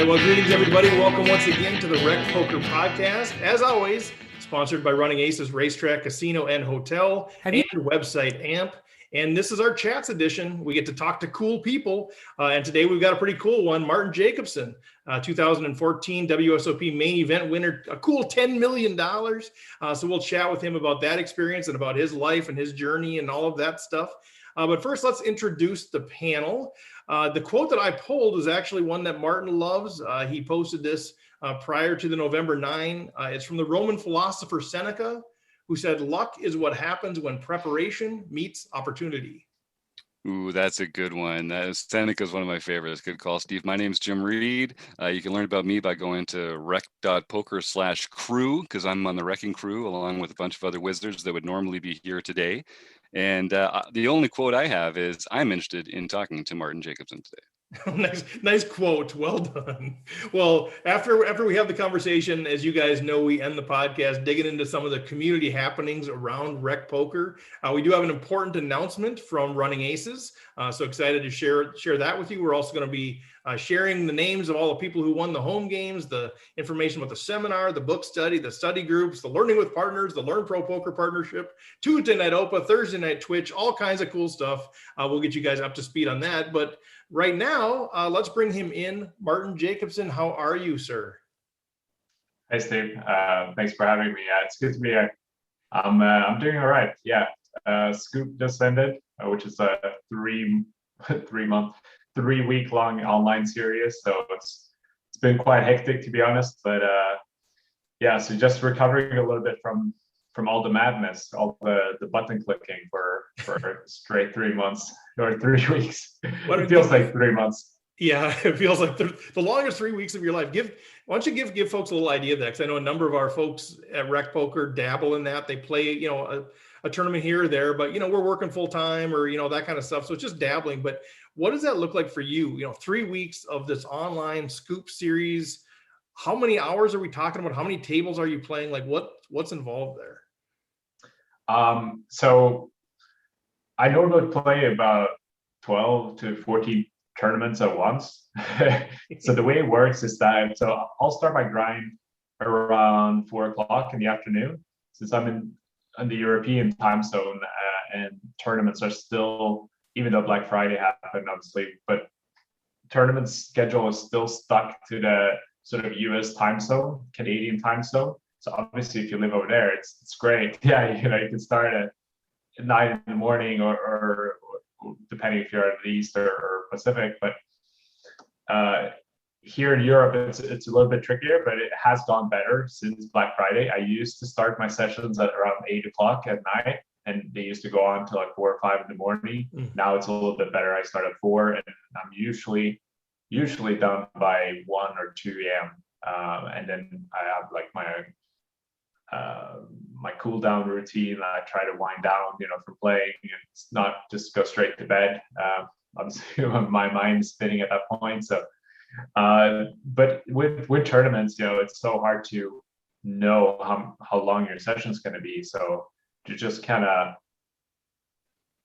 well, greetings, everybody. Welcome once again to the Rec Poker Podcast. As always, sponsored by Running Aces Racetrack, Casino, and Hotel, and website AMP. And this is our Chats edition. We get to talk to cool people. And today we've got a pretty cool one, Martin Jacobson, 2014 WSOP main event winner, a cool $10 million. So we'll chat with him about that experience and about his life and his journey and all of that stuff. But first, let's introduce the panel. The quote that I pulled is actually one that Martin loves. He posted this prior to the November 9. It's from the Roman philosopher Seneca, who said, "Luck is what happens when preparation meets opportunity." Ooh, that's a good one. Seneca is one of my favorites. Good call, Steve. My name's Jim Reed. You can learn about me by going to rec.poker/crew, because I'm on the wrecking crew along with a bunch of other wizards that would normally be here today. And the only quote I have is, I'm interested in talking to Martin Jacobson today. Nice quote. Well done. Well, after we have the conversation, as you guys know, we end the podcast digging into some of the community happenings around Rec Poker. We do have an important announcement from Running Aces, so excited to share that with you. We're also going to be sharing the names of all the people who won the home games, the information about the seminar, the book study, the study groups, the Learning with Partners, the Learn Pro Poker Partnership, Tuesday night OPA, Thursday night Twitch, all kinds of cool stuff. We'll get you guys up to speed on that. But right now, let's bring him in. Martin Jacobson, how are you, sir? Hey, Steve. Thanks for having me. It's good to be here. I'm doing all right. Yeah. Scoop just ended, which is a 3-week long online series. So it's been quite hectic, to be honest. But yeah, so just recovering a little bit from all the madness, all the button clicking for straight 3 months or 3 weeks. It feels like 3 months. Yeah, it feels like the longest 3 weeks of your life. Why don't you give folks a little idea of that? Because I know a number of our folks at Rec Poker dabble in that. They play, a tournament here or there, but we're working full time or that kind of stuff. So it's just dabbling. But what does that look like for you? 3 weeks of this online Scoop series. How many hours are we talking about? How many tables are you playing? Like what's involved there? So I normally play about 12 to 14 tournaments at once. So the way it works is that, so I'll start my grind around 4 o'clock in the afternoon, since I'm in the European time zone, and tournaments are still, even though Black Friday happened, obviously, but tournament schedule is still stuck to the sort of US time zone, Canadian time zone. So obviously, if you live over there, it's great. Yeah, you can start at 9 in the morning, or depending if you're at the East or Pacific. But here in Europe, it's a little bit trickier, but it has gone better since Black Friday. I used to start my sessions at around 8 o'clock at night, and they used to go on to like 4 or 5 in the morning. Now it's a little bit better. I start at 4, and I'm usually done by 1 or 2 a.m. And then I have like my cool down routine. I try to wind down, from playing, and it's not just go straight to bed. Obviously, my mind's spinning at that point. So, but with tournaments, it's so hard to know how long your session's going to be. So to just kind of,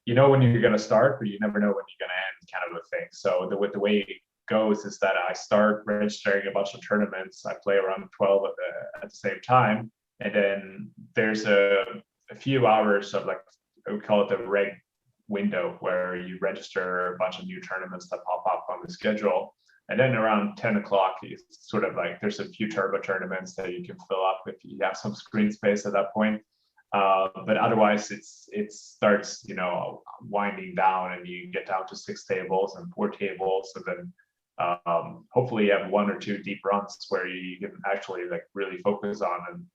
when you're going to start, but you never know when you're going to end, kind of a thing. So the way it goes is that I start registering a bunch of tournaments. I play around 12 at the same time. And then there's a few hours of, like, we call it the reg window, where you register a bunch of new tournaments that pop up on the schedule. And then around 10 o'clock, it's sort of like there's a few turbo tournaments that you can fill up if you have some screen space at that point. But otherwise, it starts, winding down, and you get down to 6 tables and 4 tables. And then hopefully you have 1 or 2 deep runs where you can actually like really focus on, and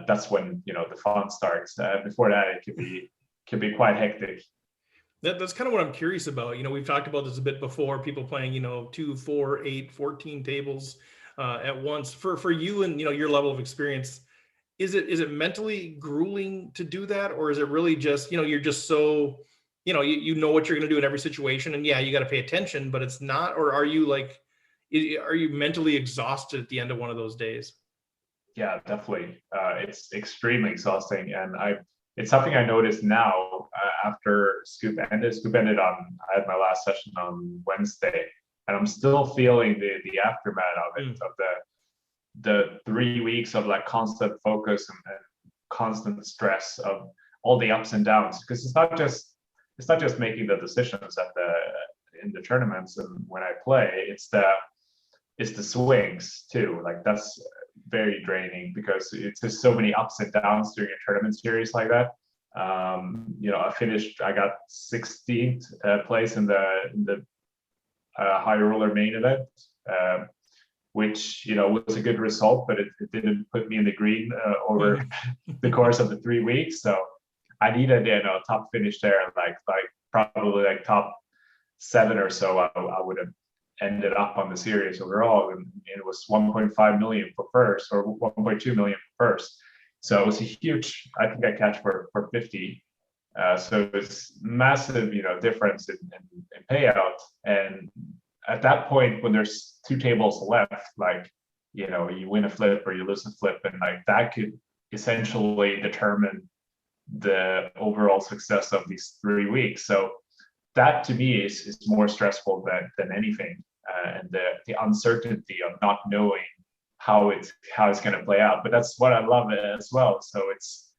that's when the fun starts. Before that, it can be quite hectic. That's kind of what I'm curious about. We've talked about this a bit before, people playing 2, 4, 8, 14 tables at once. For you and your level of experience, is it mentally grueling to do that, or is it really just you're just so you know what you're going to do in every situation, and yeah, you got to pay attention, but it's not? Or are you mentally exhausted at the end of one of those days? Yeah, definitely. It's extremely exhausting, and it's something I noticed now after Scoop ended. I had my last session on Wednesday, and I'm still feeling the aftermath of it, of the 3 weeks of like constant focus and constant stress of all the ups and downs, because it's not just making the decisions in the tournaments and when I play, it's the swings too. Like that's very draining because it's just so many ups and downs during a tournament series like that. I got 16th place in the high roller main event, which was a good result, but it didn't put me in the green over the course of the 3 weeks. So I needed a top finish there, like probably like top 7 or so. I would have ended up on the series overall, and it was 1.5 million for first, or 1.2 million for first. So it was a huge. I think I cashed for 50. So it's massive, difference in payout. And at that point, when there's 2 tables left, like, you win a flip or you lose a flip, and like that could essentially determine the overall success of these 3 weeks. So that to me is more stressful than anything, and the uncertainty of not knowing how it's going to play out. But that's what I love as well. So it's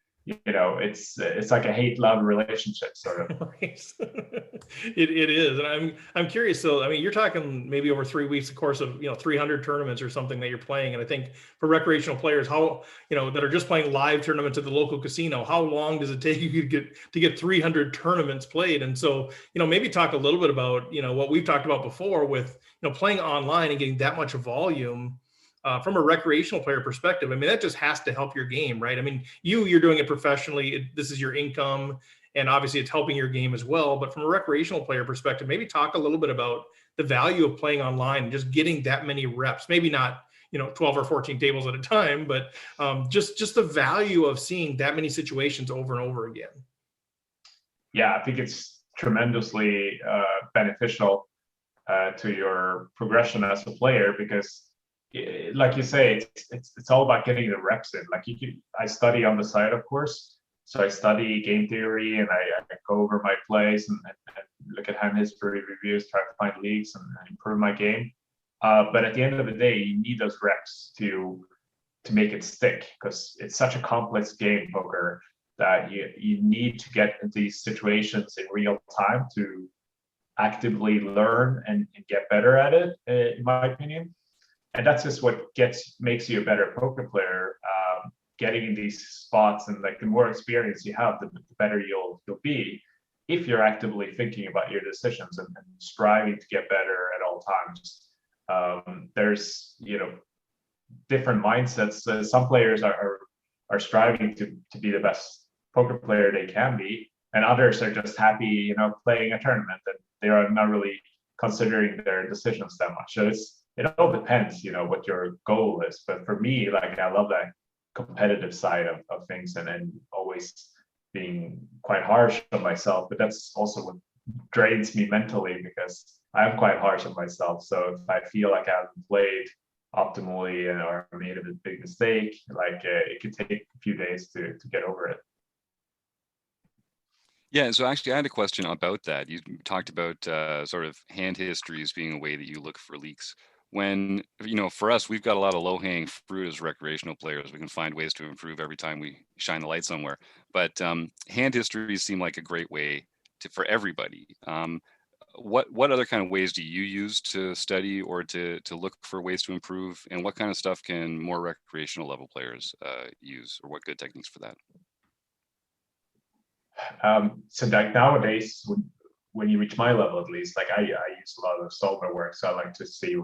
like a hate-love relationship sort of. It is, and I'm curious. So I mean, you're talking maybe over 3 weeks, of course, of 300 tournaments or something that you're playing. And I think for recreational players, how that are just playing live tournaments at the local casino, how long does it take you to get 300 tournaments played? And so maybe talk a little bit about what we've talked about before with playing online and getting that much volume. From a recreational player perspective, I mean, that just has to help your game, right? I mean, you're doing it professionally. This is your income, and obviously it's helping your game as well. But from a recreational player perspective, maybe talk a little bit about the value of playing online and just getting that many reps. Maybe not 12 or 14 tables at a time, but just the value of seeing that many situations over and over again. Yeah, I think it's tremendously beneficial to your progression as a player, because like you say, it's all about getting the reps in. Like I study on the side, of course. So I study game theory, and I go over my plays and look at hand history reviews, try to find leaks and improve my game. But at the end of the day, you need those reps to make it stick, because it's such a complex game, poker, that you need to get into these situations in real time to actively learn and get better at it, in my opinion. And that's just what makes you a better poker player. Getting in these spots, and like the more experience you have, the better you'll be, if you're actively thinking about your decisions and striving to get better at all times. There's different mindsets. Some players are striving to be the best poker player they can be, and others are just happy playing a tournament, and they are not really considering their decisions that much. So it all depends, what your goal is. But for me, like, I love that competitive side of things, and always being quite harsh on myself. But that's also what drains me mentally, because I'm quite harsh on myself. So if I feel like I haven't played optimally or made a big mistake, like it could take a few days to get over it. Yeah, so actually I had a question about that. You talked about sort of hand histories being a way that you look for leaks. When, for us, we've got a lot of low-hanging fruit as recreational players. We can find ways to improve every time we shine the light somewhere. But hand histories seem like a great way for everybody. What other kind of ways do you use to study or to look for ways to improve? And what kind of stuff can more recreational level players use, or what good techniques for that? So like nowadays, when you reach my level, at least, like I use a lot of solver work. So I like to see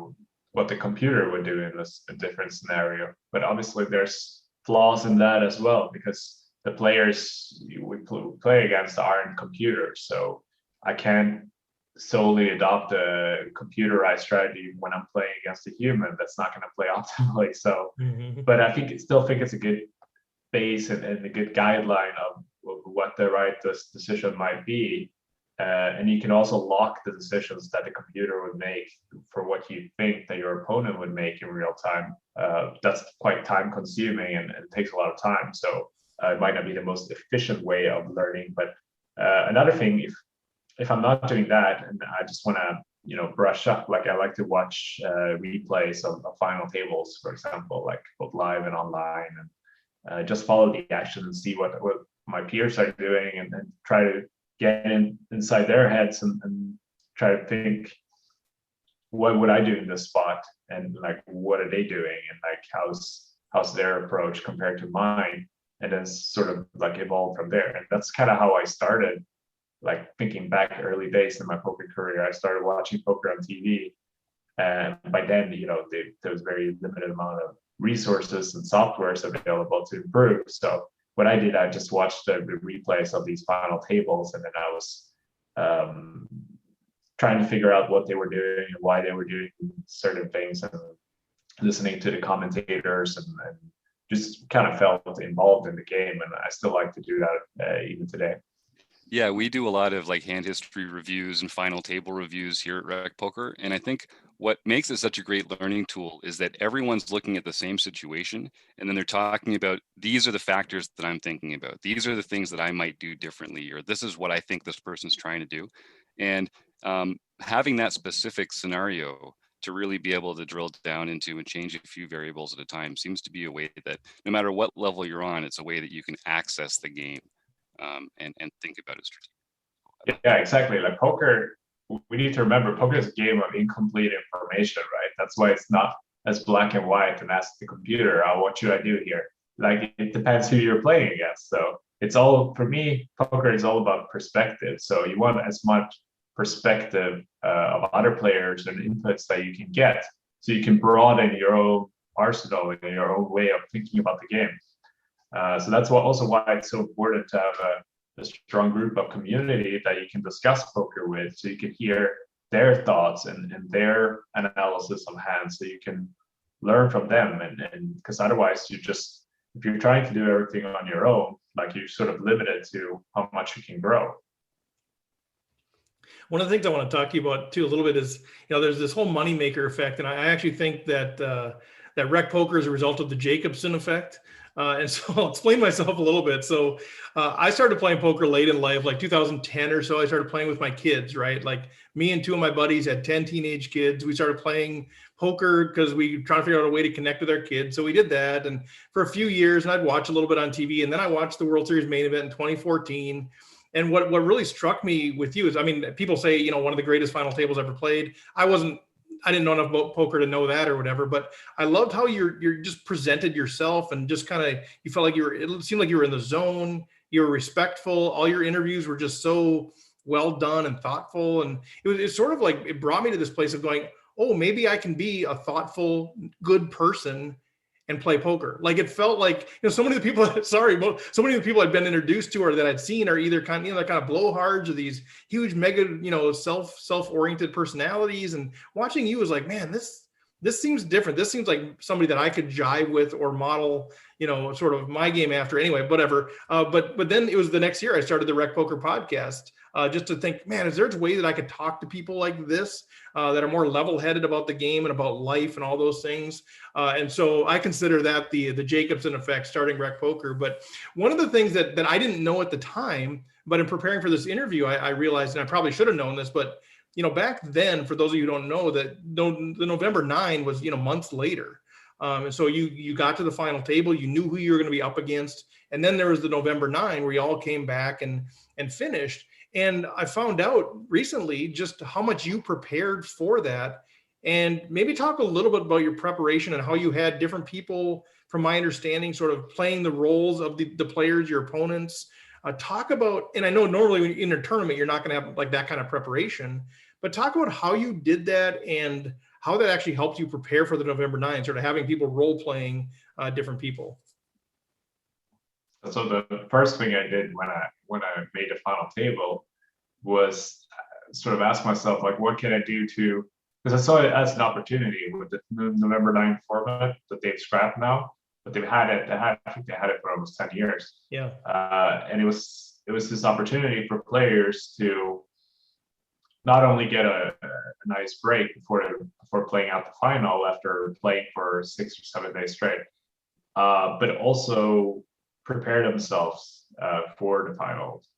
what the computer would do in a different scenario. But obviously there's flaws in that as well, because the players we play against aren't computers. So I can't solely adopt a computerized strategy when I'm playing against a human that's not going to play optimally. So, but I still think it's a good base and a good guideline of what the right decision might be. And you can also lock the decisions that the computer would make for what you think that your opponent would make in real time. That's quite time consuming and it takes a lot of time. So it might not be the most efficient way of learning. But another thing, if I'm not doing that and I just want to brush up. Like I like to watch replays of final tables, for example, like both live and online, and just follow the action and see what my peers are doing, and then try to get inside their heads and try to think, what would I do in this spot, and like what are they doing, and like how's their approach compared to mine, and then sort of like evolve from there. And that's kind of how I started. Like thinking back early days in my poker career, I started watching poker on TV, and by then, there was very limited amount of resources and softwares available to improve. So what I did, I just watched the replays of these final tables, and then I was trying to figure out what they were doing and why they were doing certain things, and listening to the commentators, and just kind of felt involved in the game. And I still like to do that even today. Yeah, we do a lot of like hand history reviews and final table reviews here at Rec Poker. And I think what makes it such a great learning tool is that everyone's looking at the same situation, and then they're talking about, these are the factors that I'm thinking about. These are the things that I might do differently, or this is what I think this person's trying to do. And having that specific scenario to really be able to drill down into and change a few variables at a time seems to be a way that no matter what level you're on, it's a way that you can access the game and think about it strategically. Yeah, exactly. Like poker, we need to remember, poker is a game of incomplete information, right? That's why it's not as black and white and ask the computer, oh, what should I do here? Like it depends who you're playing against. So it's all, for me, poker is all about perspective. So you want as much perspective of other players and inputs that you can get, so you can broaden your own arsenal and your own way of thinking about the game. So that's also why it's so important to have a strong group of community that you can discuss poker with, so you can hear their thoughts and their analysis of hands, so you can learn from them. And because otherwise, if you're trying to do everything on your own, like you're sort of limited to how much you can grow. One of the things I want to talk to you about too a little bit is, there's this whole moneymaker effect, and I actually think that that Rec Poker is a result of the Jacobson effect. And so I'll explain myself a little bit. So I started playing poker late in life, like 2010 or so. I started playing with my kids, right? Like me and two of my buddies had 10 teenage kids. We started playing poker because we trying to figure out a way to connect with our kids. So we did that. And for a few years, and I'd watch a little bit on TV. And then I watched the World Series main event in 2014. And what really struck me with you is, people say, one of the greatest final tables ever played. I didn't know enough about poker to know that or whatever, but I loved how you're just presented yourself, and just kind of, you felt like it seemed like you were in the zone. You were respectful. All your interviews were just so well done and thoughtful. And it's sort of like, it brought me to this place of going, oh, maybe I can be a thoughtful, good person and play poker. Like it felt like, so many of the people, so many of the people I'd been introduced to or that I'd seen are either kind of blowhards or these huge mega, self-oriented personalities. And watching you was like, man, this seems different. This seems like somebody that I could jive with or model, sort of my game after anyway, whatever. But then it was the next year I started the Rec Poker podcast, just to think, man, is there a way that I could talk to people like this that are more level-headed about the game and about life and all those things? And so I consider that the Jacobson effect, starting Rec Poker. But one of the things that I didn't know at the time, but in preparing for this interview, I realized, and I probably should have known this, but back then, for those of you who don't know, that the November 9 was months later. And so you got to the final table, you knew who you were going to be up against, and then there was the November 9 where you all came back and finished. And I found out recently just how much you prepared for that. And maybe talk a little bit about your preparation and how you had different people, from my understanding, sort of playing the roles of the players, your opponents. Talk about, and I know normally in a tournament, you're not going to have like that kind of preparation, but talk about how you did that and how that actually helped you prepare for the November 9, sort of having people role playing different people. So the first thing I did when I made a final table was sort of ask myself, like, what can I do to, because I saw it as an opportunity with the November 9 format that they've scrapped now, but I think they had it for almost 10 years. Yeah. And it was this opportunity for players to not only get a nice break before playing out the final after playing for 6 or 7 days straight, but also prepare themselves for the finals.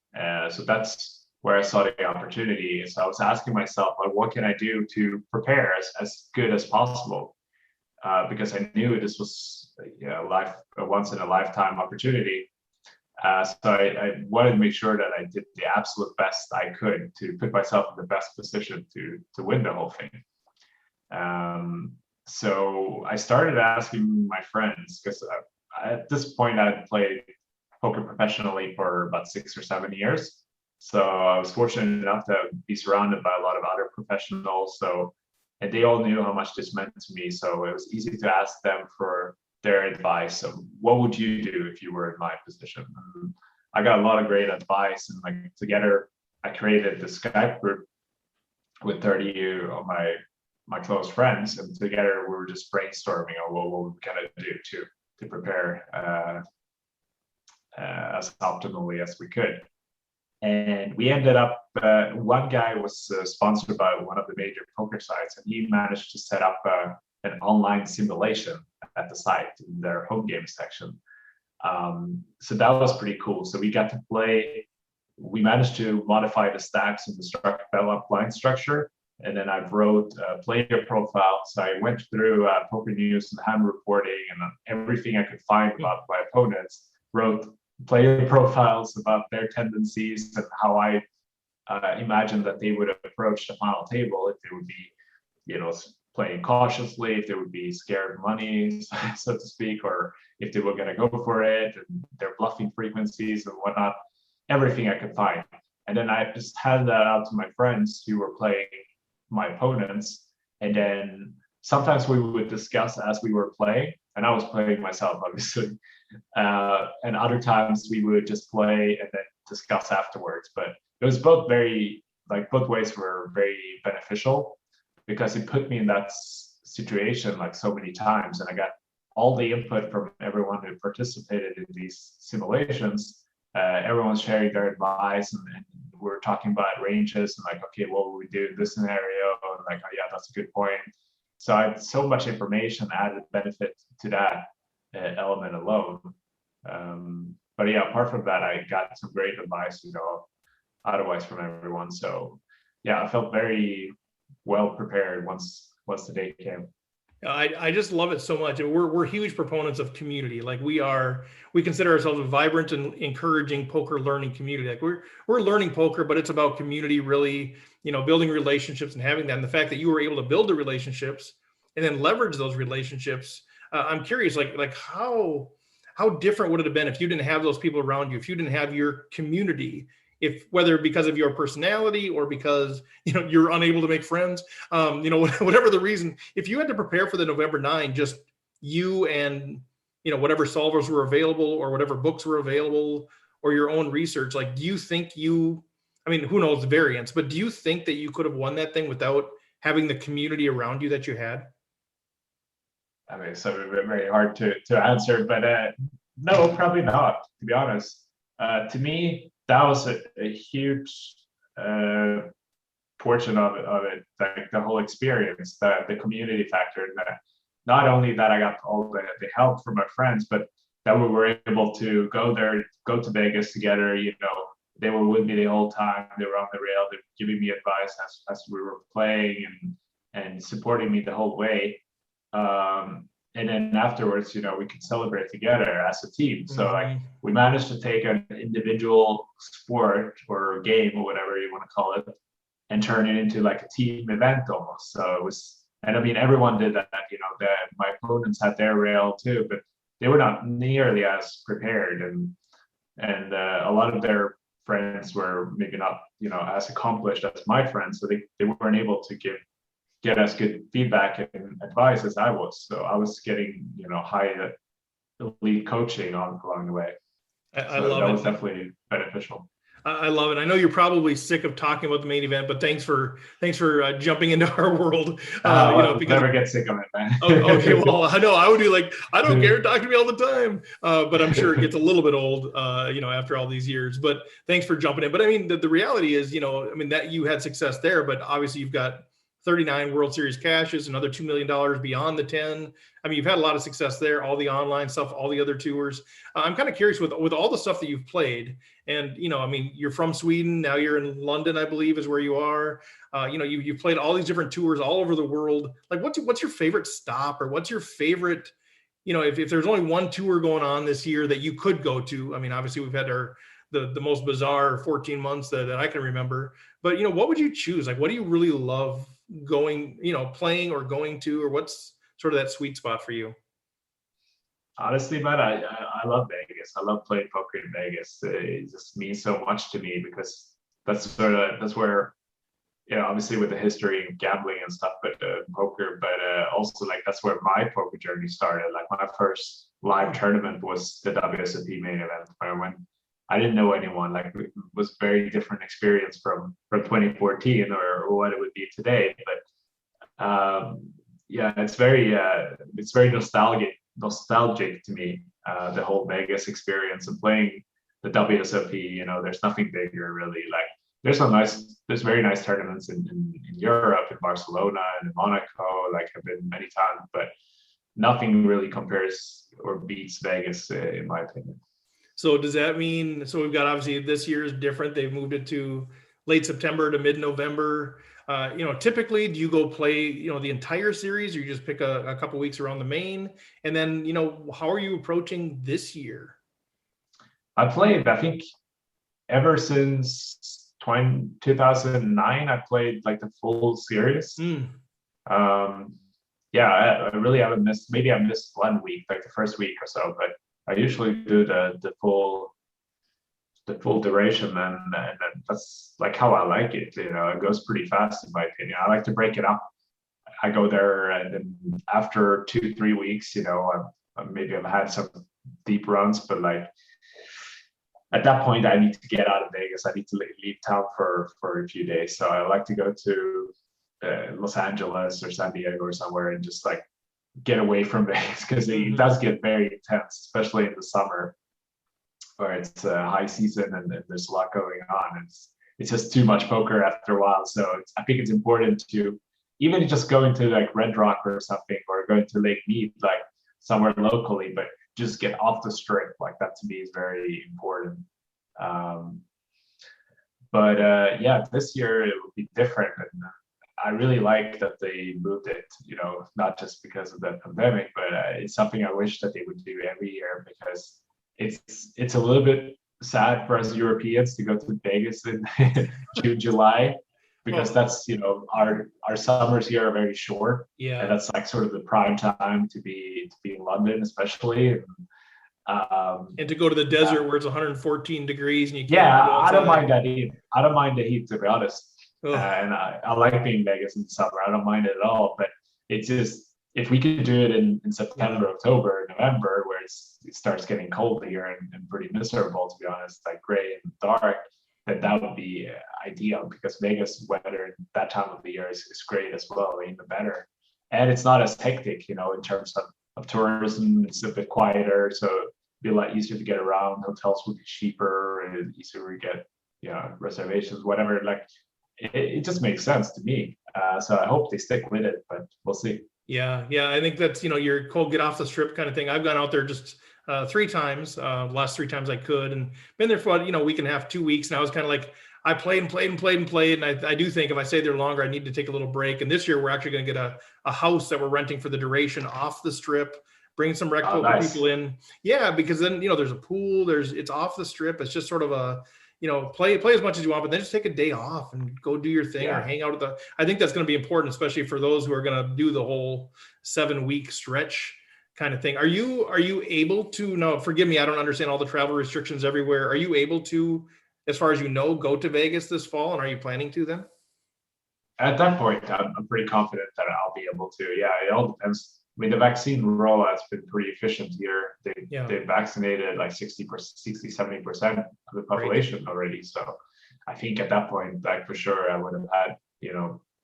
So that's where I saw the opportunity. So I was asking myself, like, what can I do to prepare as good as possible? Because I knew this was a once in a lifetime opportunity. So I wanted to make sure that I did the absolute best I could to put myself in the best position to win the whole thing. So I started asking my friends, because at this point I had played poker professionally for about 6 or 7 years. So I was fortunate enough to be surrounded by a lot of other professionals. And they all knew how much this meant to me. So it was easy to ask them for their advice of what would you do if you were in my position. And I got a lot of great advice, and like together I created the Skype group with 30 of my close friends, and together we were just brainstorming on what we kind of do to prepare as optimally as we could. And we ended up, one guy was sponsored by one of the major poker sites, and he managed to set up an online simulation at the site in their home game section. So that was pretty cool. So we got to play, we managed to modify the stacks and develop line structure. And then I wrote player profiles. So I went through poker news and hand reporting and everything I could find about my opponents, wrote player profiles about their tendencies and how I imagined that they would approach the final table, if they would be, playing cautiously, if they would be scared of money, so to speak, or if they were going to go for it, and their bluffing frequencies and whatnot, everything I could find. And then I just handed that out to my friends who were playing my opponents. And then sometimes we would discuss as we were playing, and I was playing myself, obviously. And other times we would just play and then discuss afterwards. But it was both ways were very beneficial, because it put me in that situation like so many times, and I got all the input from everyone who participated in these simulations. Everyone's sharing their advice, and we're talking about ranges and like, okay, what would we do in this scenario? And like, oh yeah, that's a good point. So I had so much information, added benefit to that element alone. But yeah, apart from that, I got some great advice, otherwise from everyone. So yeah, I felt very well prepared once the day came. I just love it so much. We're huge proponents of community. Like we consider ourselves a vibrant and encouraging poker learning community. Like we're learning poker, but it's about community, really, building relationships and having that. And the fact that you were able to build the relationships and then leverage those relationships. I'm curious, like how different would it have been if you didn't have those people around you, if you didn't have your community, if whether because of your personality or because you're unable to make friends, whatever the reason, if you had to prepare for the November 9, just you and whatever solvers were available or whatever books were available or your own research, like do you think who knows the variance, but do you think that you could have won that thing without having the community around you that you had? I mean, so very hard to answer, but no, probably not, to be honest. To me, that was a huge portion of it, like the whole experience, the community factor. That not only that I got all the help from my friends, but that we were able to go to Vegas together. They were with me the whole time. They were on the rail. They were giving me advice as we were playing and supporting me the whole way. And then afterwards, we could celebrate together as a team. So like we managed to take an individual sport or game or whatever you want to call it and turn it into like a team event almost. So it was, and I mean, everyone did that, my opponents had their rail too, but they were not nearly as prepared. And a lot of their friends were maybe not, as accomplished as my friends. So they weren't able to get as good feedback and advice as I was. So I was getting, high elite coaching along the way. I love it. That was definitely beneficial. I love it. I know you're probably sick of talking about the main event, but thanks for jumping into our world. Because never get sick of it, man. Okay, well, I know I would be like, I don't care, talk to me all the time. But I'm sure it gets a little bit old, after all these years. But thanks for jumping in. But I mean, the reality is, that you had success there, but obviously you've got 39 World Series cashes, another $2 million beyond the 10. I mean, you've had a lot of success there, all the online stuff, all the other tours. I'm kind of curious with all the stuff that you've played, and, I mean, you're from Sweden, now you're in London, I believe is where you are. You've played all these different tours all over the world. Like, what's your favorite stop, or what's your favorite, if there's only one tour going on this year that you could go to? I mean, obviously we've had the most bizarre 14 months that I can remember, but, what would you choose? Like, what do you really love going, playing or going to, or what's sort of that sweet spot for you? Honestly, man, I love Vegas. I love playing poker in Vegas. It just means so much to me because that's where, obviously with the history of gambling and stuff, but poker, but also like that's where my poker journey started. Like my first live tournament was the WSOP main event, where when I didn't know anyone, like it was a very different experience from 2014 or what it would be today. But yeah, it's very nostalgic to me, the whole Vegas experience and playing the WSOP. There's nothing bigger really. Like there's very nice tournaments in Europe, in Barcelona and in Monaco. Like I've been many times, but nothing really compares or beats Vegas, in my opinion. So does that mean, so we've got, obviously this year is different. They've moved it to late September to mid-November. Typically do you go play, the entire series, or you just pick a couple weeks around the main? And then, how are you approaching this year? I played, I think ever since 2009, I played like the full series. Yeah, I really haven't missed, maybe I missed 1 week, like the first week or so, but I usually do the full duration, and that's like how I like it. It goes pretty fast in my opinion. I like to break it up. I go there, and then after 2-3 weeks, maybe I've had some deep runs, but like at that point, I need to get out of Vegas. I need to leave town for a few days. So I like to go to Los Angeles or San Diego or somewhere and just like get away from Vegas, because it does get very intense, especially in the summer where it's high season and there's a lot going on. It's just too much poker after a while. So I think it's important to even just going to like Red Rock or something, or going to Lake Mead, like somewhere locally, but just get off the strip. Like that to me is very important. But yeah, this year it will be different. And I really like that they moved it, not just because of the pandemic, but it's something I wish that they would do every year, because it's a little bit sad for us Europeans to go to Vegas in June, July, because that's, our summers here are very short. Yeah. And that's like sort of the prime time to be in London, especially. And to go to the desert where it's 114 degrees and you can't. Yeah, I don't mind that heat. I don't mind the heat, to be honest. And I like being in Vegas in the summer. I don't mind it at all. But it's just, if we could do it in September, October, November, where it starts getting cold here and pretty miserable, to be honest, like gray and dark, then that would be ideal, because Vegas weather that time of the year is great as well, even better. And it's not as hectic, in terms of tourism. It's a bit quieter, so it'd be a lot easier to get around. Hotels would be cheaper and easier to get, reservations, whatever. Like it just makes sense to me. So I hope they stick with it, but we'll see. Yeah. I think that's, your cold get off the strip kind of thing. I've gone out there just 3 times, last 3 times I could, and been there for, a week and a half, 2 weeks. And I was kind of like, I played. And I do think if I stay there longer, I need to take a little break. And this year we're actually going to get a house that we're renting for the duration off the strip, bring some rec poker people in. Yeah. Because then, there's a pool, it's off the strip. It's just sort of a, play as much as you want, but then just take a day off and go do your thing or hang out at I think that's going to be important, especially for those who are going to do the whole 7-week stretch kind of thing. Are you able to, no, forgive me, I don't understand all the travel restrictions everywhere. Are you able to, as far as go to Vegas this fall? And are you planning to then? At that point, I'm pretty confident that I'll be able to. Yeah, it all depends. I mean, the vaccine rollout's been pretty efficient here. They've vaccinated like 60-70% of the population already. So I think at that point, like for sure, I would have had,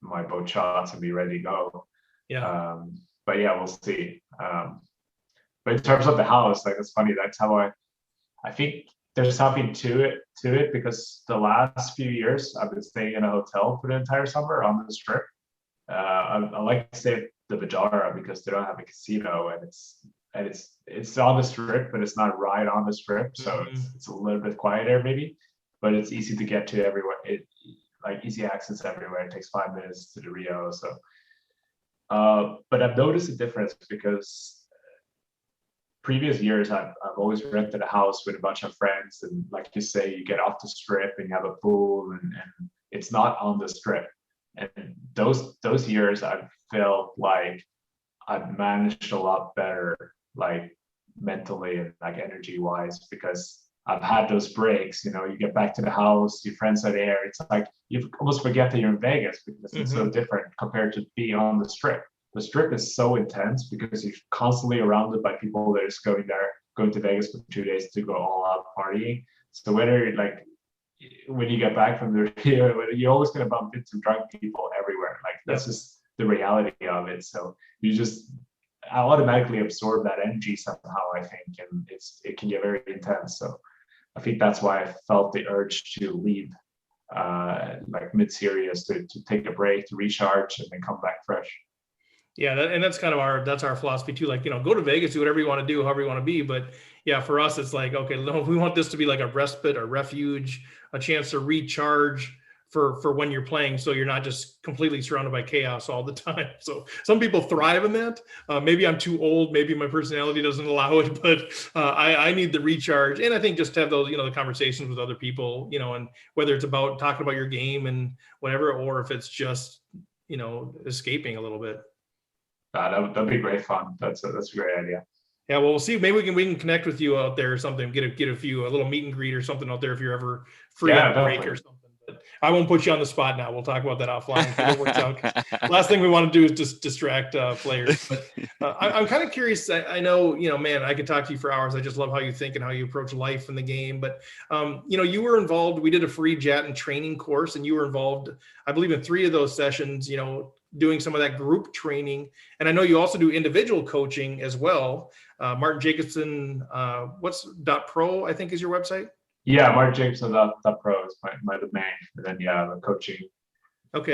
my both shots and be ready to go. Yeah. But yeah, we'll see. But in terms of the house, like it's funny. That's how I think there's something to it because the last few years I've been staying in a hotel for the entire summer on the strip. I like to say the Vajara because they don't have a casino, and it's on the strip, but it's not right on the strip, so it's a little bit quieter maybe, but it's easy to get to everywhere. Like easy access everywhere. It takes 5 minutes to the Rio. So, but I've noticed a difference because previous years I've always rented a house with a bunch of friends, and like you say, you get off the strip and you have a pool, and it's not on the strip. And those years I felt like I've managed a lot better, like mentally and like energy wise, because I've had those breaks. You get back to the house, your friends are there. It's like you almost forget that you're in Vegas because it's so different compared to being on the strip. The strip is so intense because you're constantly surrounded by people that are just going to Vegas for 2 days to go all out partying. So whether like when you get back from the you're always going to bump into drunk people everywhere. Like that's just the reality of it. So I automatically absorb that energy somehow, I think, and it can get very intense. So I think that's why I felt the urge to leave like mid-series to take a break, to recharge, and then come back fresh. Yeah, and that's kind of that's our philosophy too. Like, go to Vegas, do whatever you want to do, however you want to be. But yeah, for us, it's like, okay, no, we want this to be like a respite, a refuge, a chance to recharge for when you're playing, so you're not just completely surrounded by chaos all the time. So some people thrive in that. Maybe I'm too old, maybe my personality doesn't allow it, but I need the recharge. And I think just to have those, the conversations with other people, and whether it's about talking about your game and whatever, or if it's just, escaping a little bit. That'd be great fun. That's a great idea. Yeah, well, we'll see. Maybe we can connect with you out there or something. Get a little meet and greet or something out there if you're ever free on a break or something. But I won't put you on the spot now. We'll talk about that offline if it works out. Last thing we want to do is just distract players. But I'm kind of curious. I know, man, I could talk to you for hours. I just love how you think and how you approach life in the game. But you were involved. We did a free JAT and training course, and you were involved, I believe, in 3 of those sessions. Doing some of that group training. And I know you also do individual coaching as well. Martin Jacobson, what's .pro, I think is your website? Yeah, Martin Jacobson .pro is my domain. And then the coaching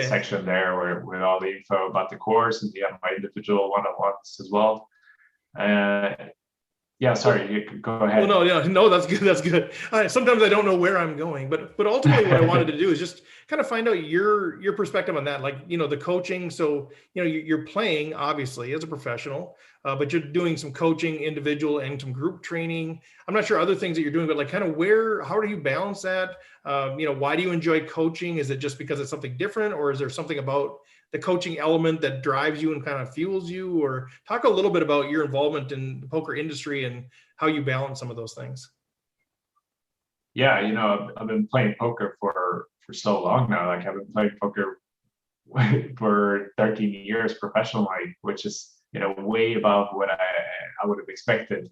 section there with all the info about the course, and my individual one-on-ones as well. Yeah, sorry, you could go ahead. Well, no, that's good. That's good. Sometimes I don't know where I'm going, but ultimately what I wanted to do is just kind of find out your perspective on that. Like, the coaching. So, you're playing obviously as a professional, but you're doing some coaching, individual and some group training. I'm not sure other things that you're doing, but like kind of how do you balance that? Why do you enjoy coaching? Is it just because it's something different, or is there something about the coaching element that drives you and kind of fuels you? Or talk a little bit about your involvement in the poker industry and how you balance some of those things. Yeah, I've been playing poker for so long now. Like I've been playing poker for 13 years professionally, which is, way above what I would have expected.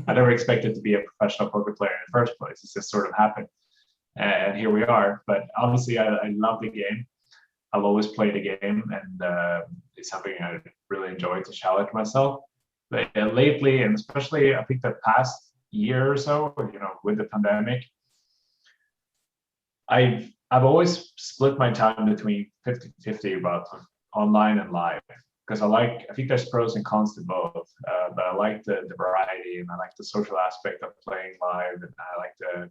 I never expected to be a professional poker player in the first place. It's just sort of happened. And here we are. But obviously I love the game. I've always played a game, and it's something I really enjoy to challenge myself. But lately, and especially I think the past year or so, with the pandemic, I've always split my time between 50-50 about online and live, because I think there's pros and cons to both. But I like the variety, and I like the social aspect of playing live, and I like to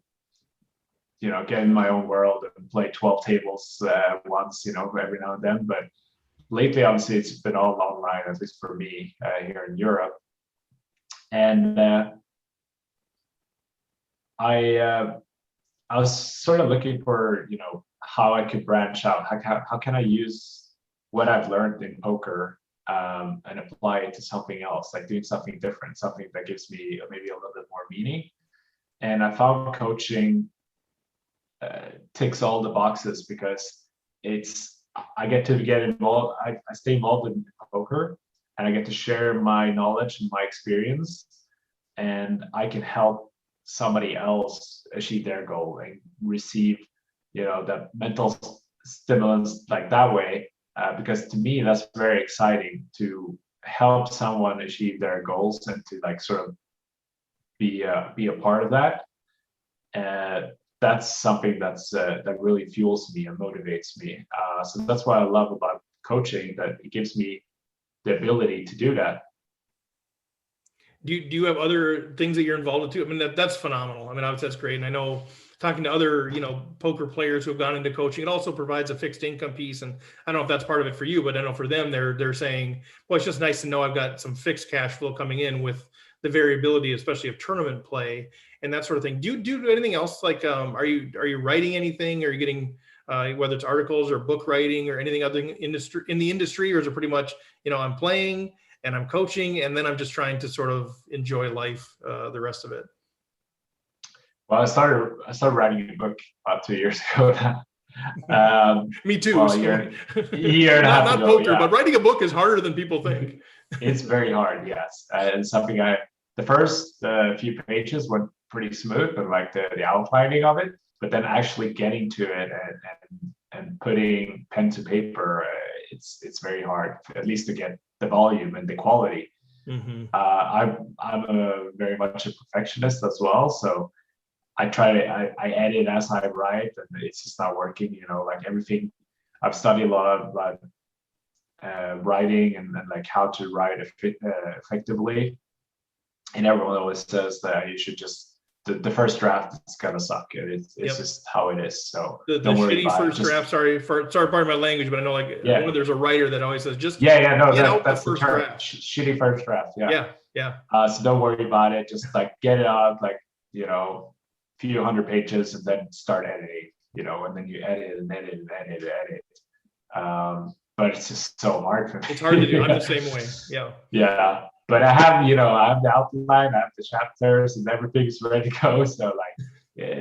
get in my own world and play 12 tables once, every now and then. But lately, obviously, it's been all online, at least for me here in Europe. And I was sort of looking for, how I could branch out. How can I use what I've learned in poker and apply it to something else, like doing something different, something that gives me maybe a little bit more meaning. And I found coaching ticks all the boxes, because I get to get involved. I stay involved in poker, and I get to share my knowledge and my experience, and I can help somebody else achieve their goal and receive, the mental stimulants like that way. Because to me, that's very exciting to help someone achieve their goals and to like sort of be a part of that. That's something that really fuels me and motivates me. So that's what I love about coaching that it gives me the ability to do that. Do you have other things that you're involved in too? I mean, that's phenomenal. I mean, obviously that's great. And I know talking to other, poker players who have gone into coaching, it also provides a fixed income piece. And I don't know if that's part of it for you, but I know for them, they're saying, well, it's just nice to know I've got some fixed cash flow coming in with the variability, especially of tournament play and that sort of thing. Do you do anything else? Like, are you writing anything? Are you getting, whether it's articles or book writing or anything other in the industry, or is it pretty much, I'm playing and I'm coaching, and then I'm just trying to sort of enjoy life, the rest of it? Well, I started writing a book about 2 years ago now. Me too. Well, so. year and a half not ago, poker, but writing a book is harder than people think. It's very hard, yes. And something the first few pages went pretty smooth, but like the outlining of it, but then actually getting to it and putting pen to paper, it's very hard, at least to get the volume and the quality. Mm-hmm. I'm very much a perfectionist as well, so I I edit as I write, and it's just not working. Like everything, I've studied a lot of writing and like how to write effectively, and everyone always says that you should just the first draft is gonna suck. It's just how it is. So the shitty first draft. Sorry, pardon my language, but I know there's a writer that always says just that's the first term. draft. Shitty first draft. Yeah. So don't worry about it. Just like get it out, like few hundred pages, and then start editing. And then you edit and edit and edit and edit. But it's just so hard for me. It's hard to do. I'm the same way. Yeah. Yeah. But I have the outline, I have the chapters, and everything's ready to go. So like,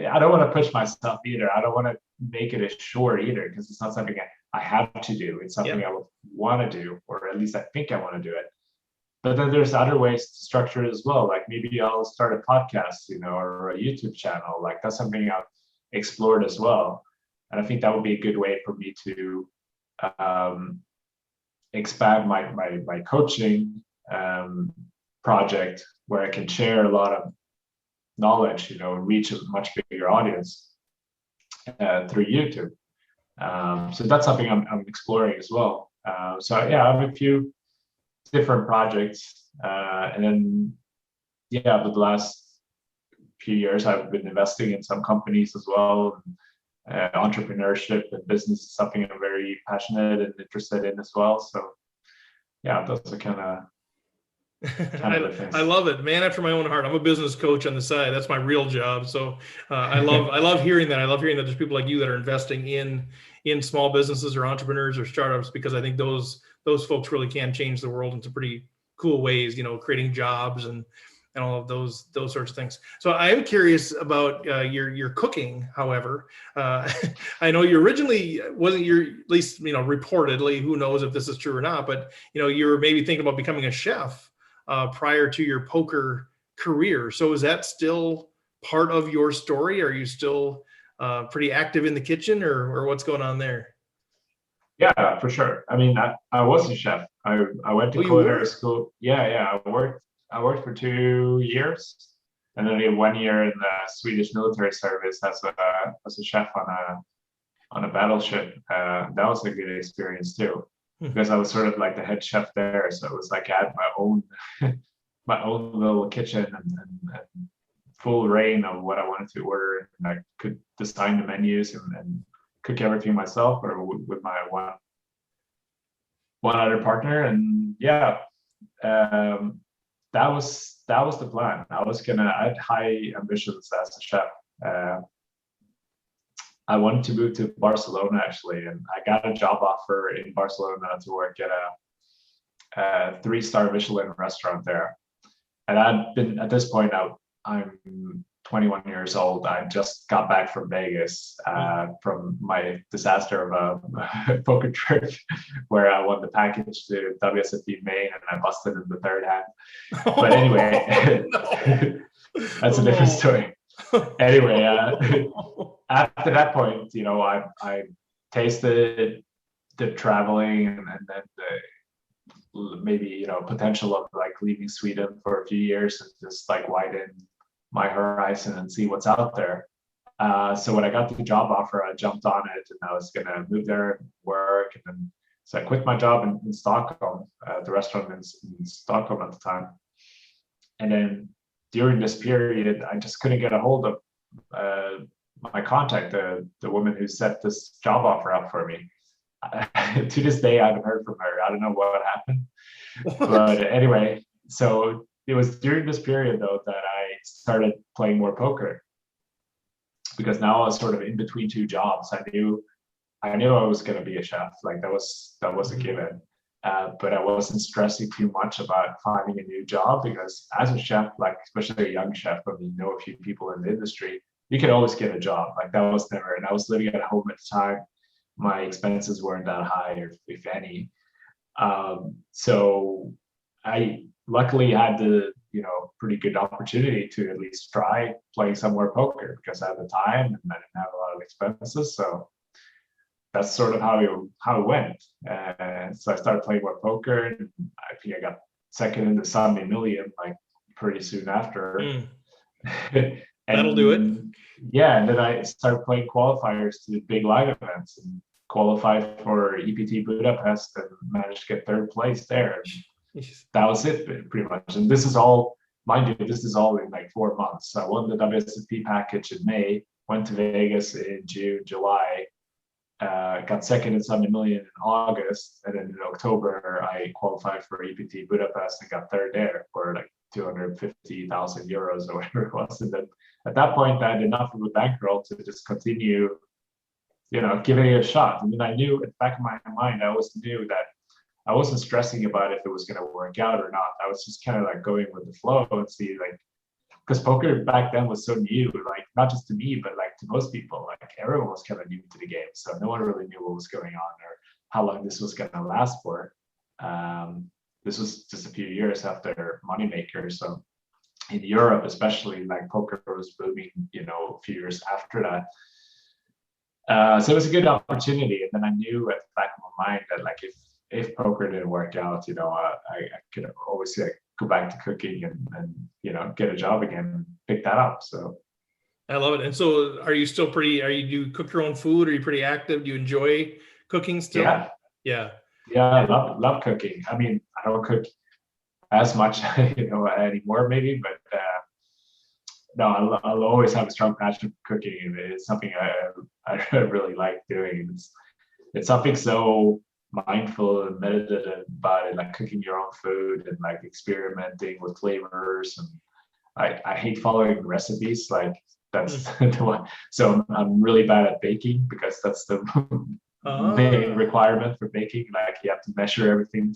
I don't want to push myself either. I don't want to make it a chore either, because it's not something I have to do. It's something I would want to do, or at least I think I want to do it. But then there's other ways to structure it as well. Like maybe I'll start a podcast, or a YouTube channel. Like that's something I've explored as well. And I think that would be a good way for me to expand my coaching project, where I can share a lot of knowledge, reach a much bigger audience through YouTube. So that's something I'm exploring as well. So I have a few different projects, and then over the last few years I've been investing in some companies as well. Entrepreneurship and business is something I'm very passionate and interested in as well. So those are kind of I love it. Man after my own heart. I'm a business coach on the side. That's my real job. So I love hearing that. I love hearing that there's people like you that are investing in small businesses or entrepreneurs or startups, because I think those folks really can change the world in some pretty cool ways, creating jobs and all of those sorts of things. So I am curious about your cooking. However, I know you originally wasn't at least, reportedly, who knows if this is true or not, but you were maybe thinking about becoming a chef prior to your poker career. So is that still part of your story? Are you still pretty active in the kitchen, or what's going on there? Yeah, for sure. I mean, I was a chef. I went to culinary school. Yeah. I worked for 2 years, and then I did 1 year in the Swedish military service as a chef on a battleship. That was a good experience too, because I was sort of like the head chef there. So it was like I had my own little kitchen and full reign of what I wanted to order, and I could design the menus and cook everything myself, or with my one other partner. And that was the plan. I had high ambitions as a chef. I wanted to move to Barcelona actually, and I got a job offer in Barcelona to work at a 3-star Michelin restaurant there. And I'd been, at this point, I'm 21 years old. I just got back from Vegas from my disaster of a poker trip where I won the package to WSOP Maine and I busted in the third hand. But anyway, that's a different story. Anyway, after that point, I tasted the traveling and then the maybe potential of like leaving Sweden for a few years and just like widen my horizon and see what's out there. So when I got the job offer, I jumped on it, and I was gonna move there and work, and then So I quit my job in Stockholm, the restaurant in Stockholm at the time. And then during this period, I just couldn't get a hold of my contact, the woman who set this job offer up for me. To this day, I haven't heard from her. I don't know what happened. But anyway, so it was during this period, though, that I started playing more poker. Because now I was sort of in between two jobs. I knew I was going to be a chef. Like that was a given. But I wasn't stressing too much about finding a new job, because as a chef, like especially a young chef, when you know a few people in the industry, you can always get a job. Like that was never, and I was living at home at the time. My expenses weren't that high, if any. So I luckily had the pretty good opportunity to at least try playing some more poker, because I had the time and I didn't have a lot of expenses. So that's sort of how it went. So I started playing more poker, and I think I got second in the Sunday Million like pretty soon after. That'll do it. Yeah, and then I started playing qualifiers to big live events and qualified for EPT Budapest and managed to get third place there. That was it pretty much. And this is all, mind you, this is all in like 4 months. So I won the WSOP package in May, went to Vegas in June, July, got second in Sunday Million in August, and then in October I qualified for EPT Budapest and got third there for like 250,000 euros or whatever it was. And then at that point I had enough of a bankroll to just continue, giving it a shot. And then I knew at the back of my mind, I always knew that I wasn't stressing about if it was going to work out or not. I was just kind of like going with the flow and see, like, because poker back then was so new, like not just to me, but like to most people, like everyone was kind of new to the game. So no one really knew what was going on or how long this was going to last for. This was just a few years after Moneymaker. So in Europe, especially, like poker was booming, a few years after that. So it was a good opportunity. And then I knew at the back of my mind that like if poker didn't work out, I could always go back to cooking and get a job again and pick that up. So I love it. And so are you still do you cook your own food? Are you pretty active? Do you enjoy cooking still? Yeah. I love cooking. I mean, I don't cook as much, anymore maybe, but no, I'll always have a strong passion for cooking. It's something I really like doing. It's something so mindful and meditative about it, like cooking your own food and like experimenting with flavors. And I hate following recipes. Like that's the one. So I'm really bad at baking, because that's the main requirement for baking. Like you have to measure everything.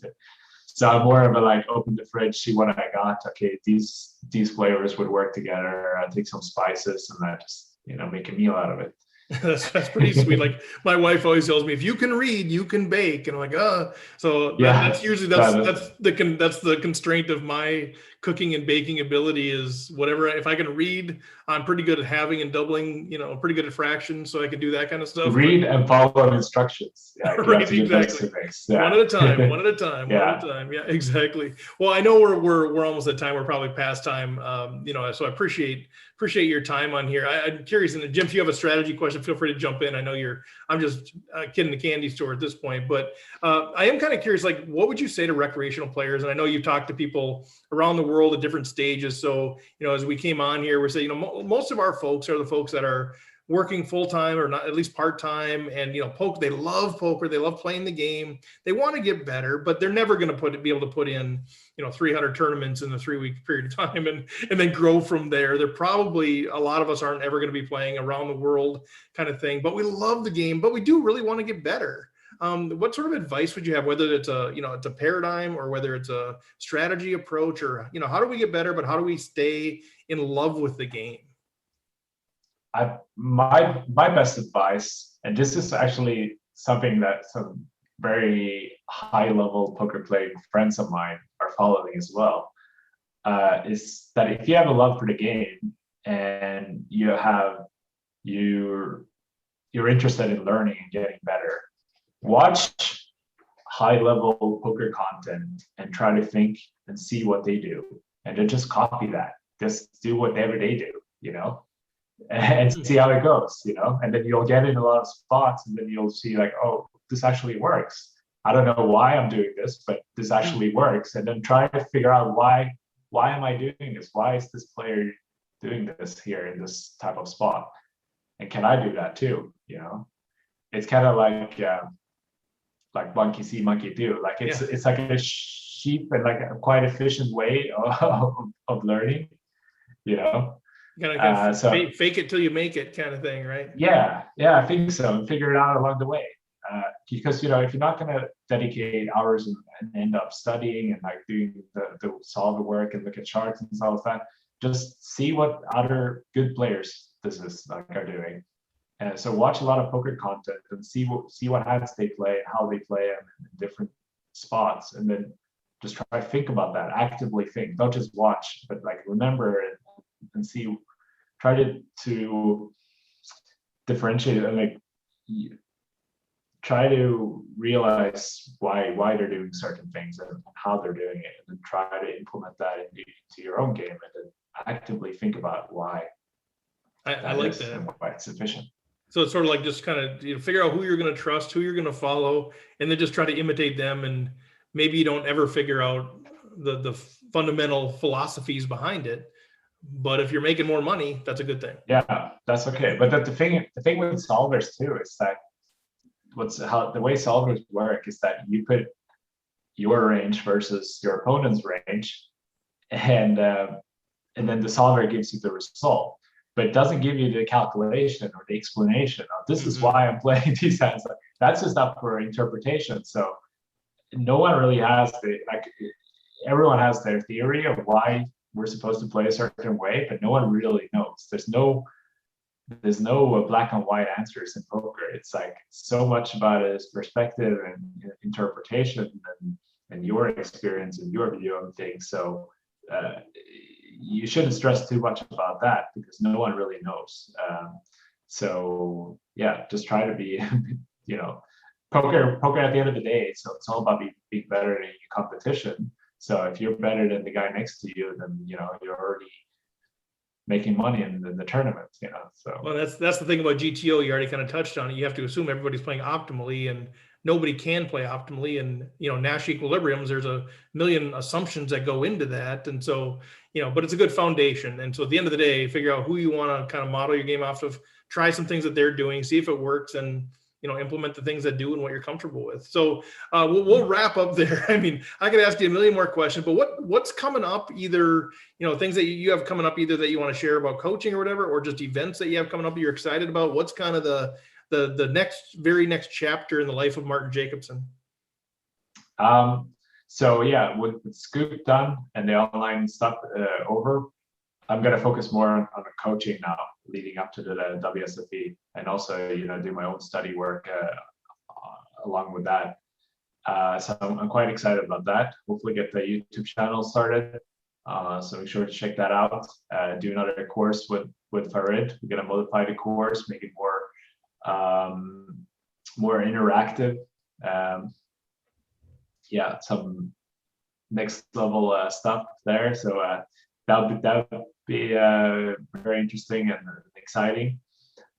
So I'm more of a like open the fridge, see what I got. Okay, these flavors would work together. I take some spices and I just make a meal out of it. That's pretty sweet. Like my wife always tells me, if you can read, you can bake. And I'm like, so that's usually that's the constraint of my cooking and baking ability is whatever. If I can read, I'm pretty good at halving and doubling, pretty good at fractions. So I can do that kind of stuff. Read and follow instructions. Yeah, right, exactly. Yeah. One at a time. Yeah, exactly. Well, I know we're almost at time. We're probably past time. So I appreciate your time on here. I'm curious, and Jim, if you have a strategy question, feel free to jump in. I know I'm just a kid in the candy store at this point, but I am kind of curious, like, what would you say to recreational players? And I know you've talked to people around the world at different stages. So, as we came on here, we're saying, most of our folks are the folks that are working full-time or not, at least part-time, and poker, they love poker, they love playing the game, they want to get better, but they're never going to be able to put in 300 tournaments in a 3-week period of time and then grow from there. They're probably, a lot of us aren't ever going to be playing around the world kind of thing, but we love the game, but we do really want to get better. What sort of advice would you have, whether it's it's a paradigm or whether it's a strategy approach, or how do we get better, but how do we stay in love with the game? My best advice, and this is actually something that some very high level poker playing friends of mine are following as well, is that if you have a love for the game and you're interested in learning and getting better, watch high level poker content and try to think and see what they do, and then just copy that. Just do whatever they do, and see how it goes, and then you'll get in a lot of spots, and then you'll see like, oh, this actually works. I don't know why I'm doing this, but this actually works. And then try to figure out why am I doing this? Why is this player doing this here in this type of spot? And can I do that too? You know, it's kind of like monkey see, monkey do. Like it's like a cheap and like a quite efficient way of learning. You know, so fake it till you make it kind of thing, right? Yeah, I think so. And figure it out along the way. Because if you're not going to dedicate hours and end up studying and like doing the solve the work and look at charts and all of that, just see what other good players are doing. And so watch a lot of poker content and see what hands they play and how they play them in different spots, and then just try to think about that. Actively think, don't just watch, but like remember and see. Try to differentiate and like try to realize why they're doing certain things and how they're doing it, and then try to implement that into your own game, and then actively think about why. I like that. And why it's efficient. So it's sort of like just kind of figure out who you're going to trust, who you're going to follow, and then just try to imitate them. And maybe you don't ever figure out the fundamental philosophies behind it, but if you're making more money, that's a good thing. Yeah, that's okay. But the thing with solvers too is that the way solvers work is that you put your range versus your opponent's range, and then the solver gives you the result, but it doesn't give you the calculation or the explanation of this is why I'm playing these hands. That's just up for interpretation. So no one really has everyone has their theory of why we're supposed to play a certain way, but no one really knows. There's no black and white answers in poker. It's like so much about it is perspective and interpretation and your experience and your view of things. So you shouldn't stress too much about that because no one really knows. So yeah, just try to be, poker at the end of the day, so it's all about being better in your competition. So if you're better than the guy next to you, then you're already making money in the tournament. So well, that's the thing about GTO. You already kind of touched on it. You have to assume everybody's playing optimally, and nobody can play optimally. And Nash equilibriums, there's a million assumptions that go into that, and so but it's a good foundation. And so at the end of the day, figure out who you want to kind of model your game off of. Try some things that they're doing, see if it works, and implement the things that do and what you're comfortable with. So we'll wrap up there. I mean, I could ask you a million more questions, but what's coming up, either, things that you have coming up, either that you want to share about coaching or whatever, or just events that you have coming up that you're excited about? What's kind of the very next chapter in the life of Martin Jacobson? So yeah, with Scoop done and the online stuff over, I'm going to focus more on the coaching now, leading up to the WSOP, and also do my own study work along with that. So I'm quite excited about that. Hopefully get the YouTube channel started. So make sure to check that out. Do another course with Farid. We're going to modify the course, make it more interactive. Some next level stuff there. So that would be very interesting and exciting.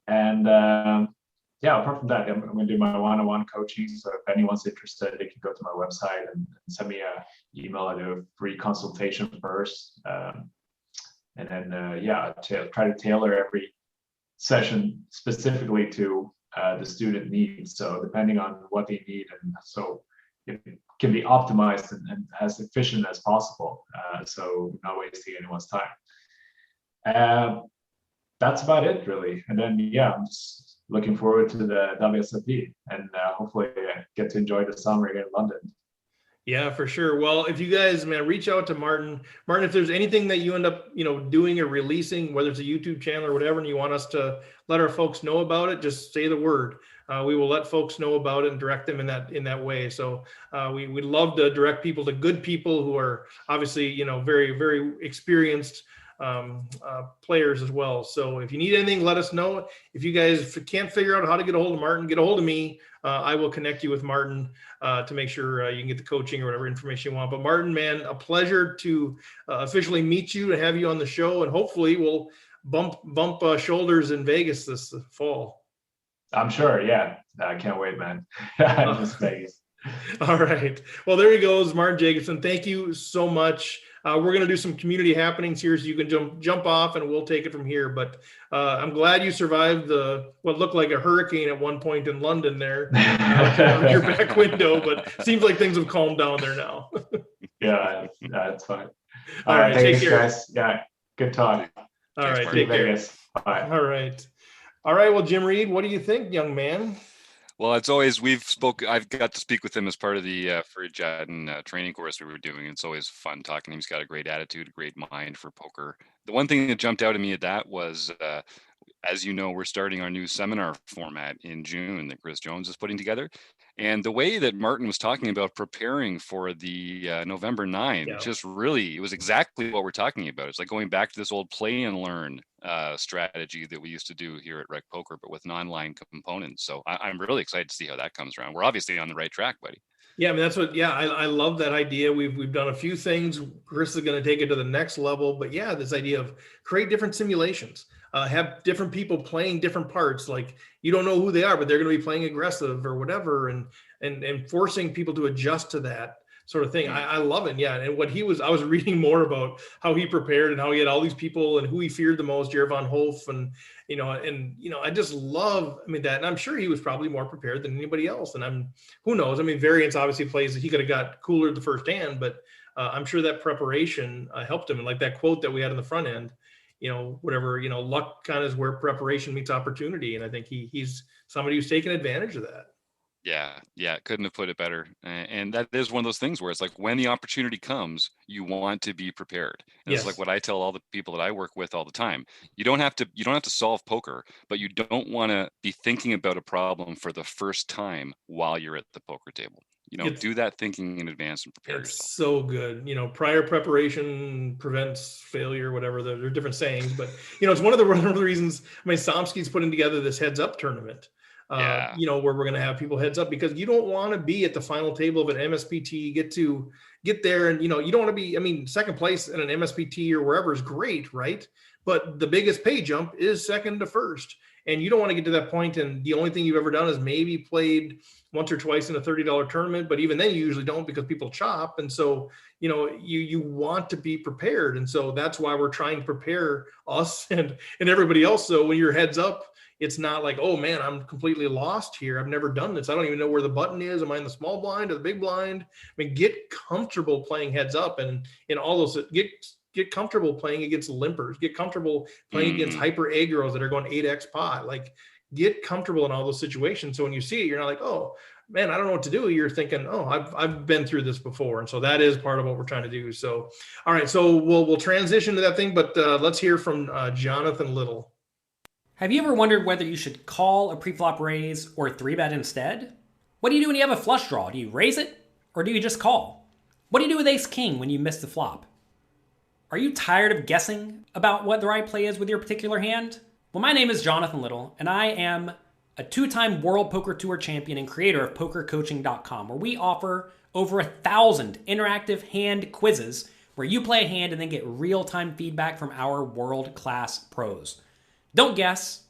And apart from that, I'm going to do my one-on-one coaching. So if anyone's interested, they can go to my website and send me an email. I do a free consultation first, and then try to tailor every session specifically to the student needs. So depending on what they need, and so it can be optimized and as efficient as possible. So not wasting anyone's time. That's about it, really. And then I'm just looking forward to the WSOP, and hopefully get to enjoy the summer here in London. Yeah, for sure. Well, if you guys, man, reach out to Martin. Martin, if there's anything that you end up, doing or releasing, whether it's a YouTube channel or whatever, and you want us to let our folks know about it, just say the word. We will let folks know about it and direct them in that way. So we'd love to direct people to good people who are obviously, very, very experienced players as well. So if you need anything, let us know. If you guys can't figure out how to get a hold of Martin, get a hold of me. I will connect you with Martin to make sure you can get the coaching or whatever information you want. But Martin, man, a pleasure to officially meet you, to have you on the show, and hopefully we'll bump shoulders in Vegas this fall. I'm sure. Yeah, I can't wait, man. Just Vegas. All right. Well, there he goes, Martin Jacobson. Thank you so much. We're going to do some community happenings here, so you can jump off, and we'll take it from here. But I'm glad you survived what looked like a hurricane at one point in London there out your back window. But seems like things have calmed down there now. Yeah, that's fine. All right, thanks, take care, guys. Yeah, good talk. All right, Martin. take care. Bye. All right. Well, Jim Reed, what do you think, young man? Well, it's always I've got to speak with him as part of the Fridge and training course we were doing. It's always fun talking to him. He's got a great attitude, a great mind for poker. The one thing that jumped out at me at that was, as you know, we're starting our new seminar format in June that Chris Jones is putting together. And the way that Martin was talking about preparing for the November 9, just really, it was exactly what we're talking about. It's like going back to this old play and learn strategy that we used to do here at Rec Poker, but with non-line components. So I'm really excited to see how that comes around. We're obviously on the right track, buddy. Yeah, I mean, that's what, I love that idea. We've done a few things. Chris is going to take it to the next level, but yeah, this idea of create different simulations, have different people playing different parts. Like, you don't know who they are, but they're going to be playing aggressive or whatever. And forcing people to adjust to that sort of thing. I love it. Yeah. And I was reading more about how he prepared and how he had all these people and who he feared the most, Jared Von Hof, and I just love, that, and I'm sure he was probably more prepared than anybody else. And who knows? Variance obviously plays, he could have got cooler the first hand, but I'm sure that preparation helped him. And like that quote that we had in the front end, luck kind of is where preparation meets opportunity. And I think he's somebody who's taken advantage of that. Yeah, couldn't have put it better. And that is one of those things where it's like, when the opportunity comes, you want to be prepared. And It's like what I tell all the people that I work with all the time. You don't have to solve poker, but you don't want to be thinking about a problem for the first time while you're at the poker table. Do that thinking in advance and prepare yourself. It's so good. Prior preparation prevents failure, whatever. There are different sayings, but it's one of the reasons. Somsky's putting together this heads up tournament. Where we're going to have people heads up, because you don't want to be at the final table of an MSPT, get there. And, you don't want to be, second place in an MSPT or wherever is great. Right. But the biggest pay jump is second to first. And you don't want to get to that point, and the only thing you've ever done is maybe played once or twice in a $30 tournament. But even then you usually don't, because people chop. And so, you want to be prepared. And so that's why we're trying to prepare us and everybody else. So when you're heads up, it's not like, oh man, I'm completely lost here. I've never done this. I don't even know where the button is. Am I in the small blind or the big blind? Get comfortable playing heads up, and in all those, get comfortable playing against limpers. Get comfortable playing against hyper aggros that are going 8x pot. Like, get comfortable in all those situations. So when you see it, you're not like, oh man, I don't know what to do. You're thinking, oh, I've been through this before. And so that is part of what we're trying to do. So, all right, so we'll transition to that thing, but let's hear from Jonathan Little. Have you ever wondered whether you should call a preflop raise or 3-bet instead? What do you do when you have a flush draw? Do you raise it, or do you just call? What do you do with ace-king when you miss the flop? Are you tired of guessing about what the right play is with your particular hand? Well, my name is Jonathan Little, and I am a 2-time World Poker Tour champion and creator of PokerCoaching.com, where we offer over 1,000 interactive hand quizzes where you play a hand and then get real-time feedback from our world-class pros. Don't guess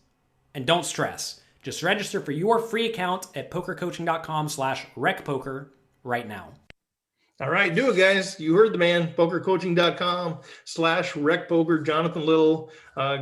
and don't stress. Just register for your free account at pokercoaching.com/recpoker right now. All right, do it, guys. You heard the man. Pokercoaching.com/recpoker. Jonathan Little,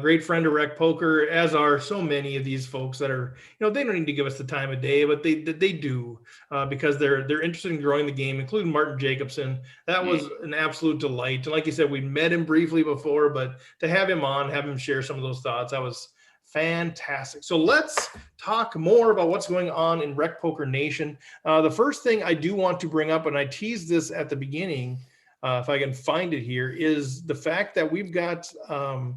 great friend of Rec Poker, as are so many of these folks that are, they don't need to give us the time of day, but they do, because they're interested in growing the game, including Martin Jacobson. That was an absolute delight. And like you said, we met him briefly before, but to have him on, have him share some of those thoughts, that was fantastic. So let's talk more about what's going on in Rec Poker Nation. The first thing I do want to bring up, and I teased this at the beginning, if I can find it here, is the fact that we've got, I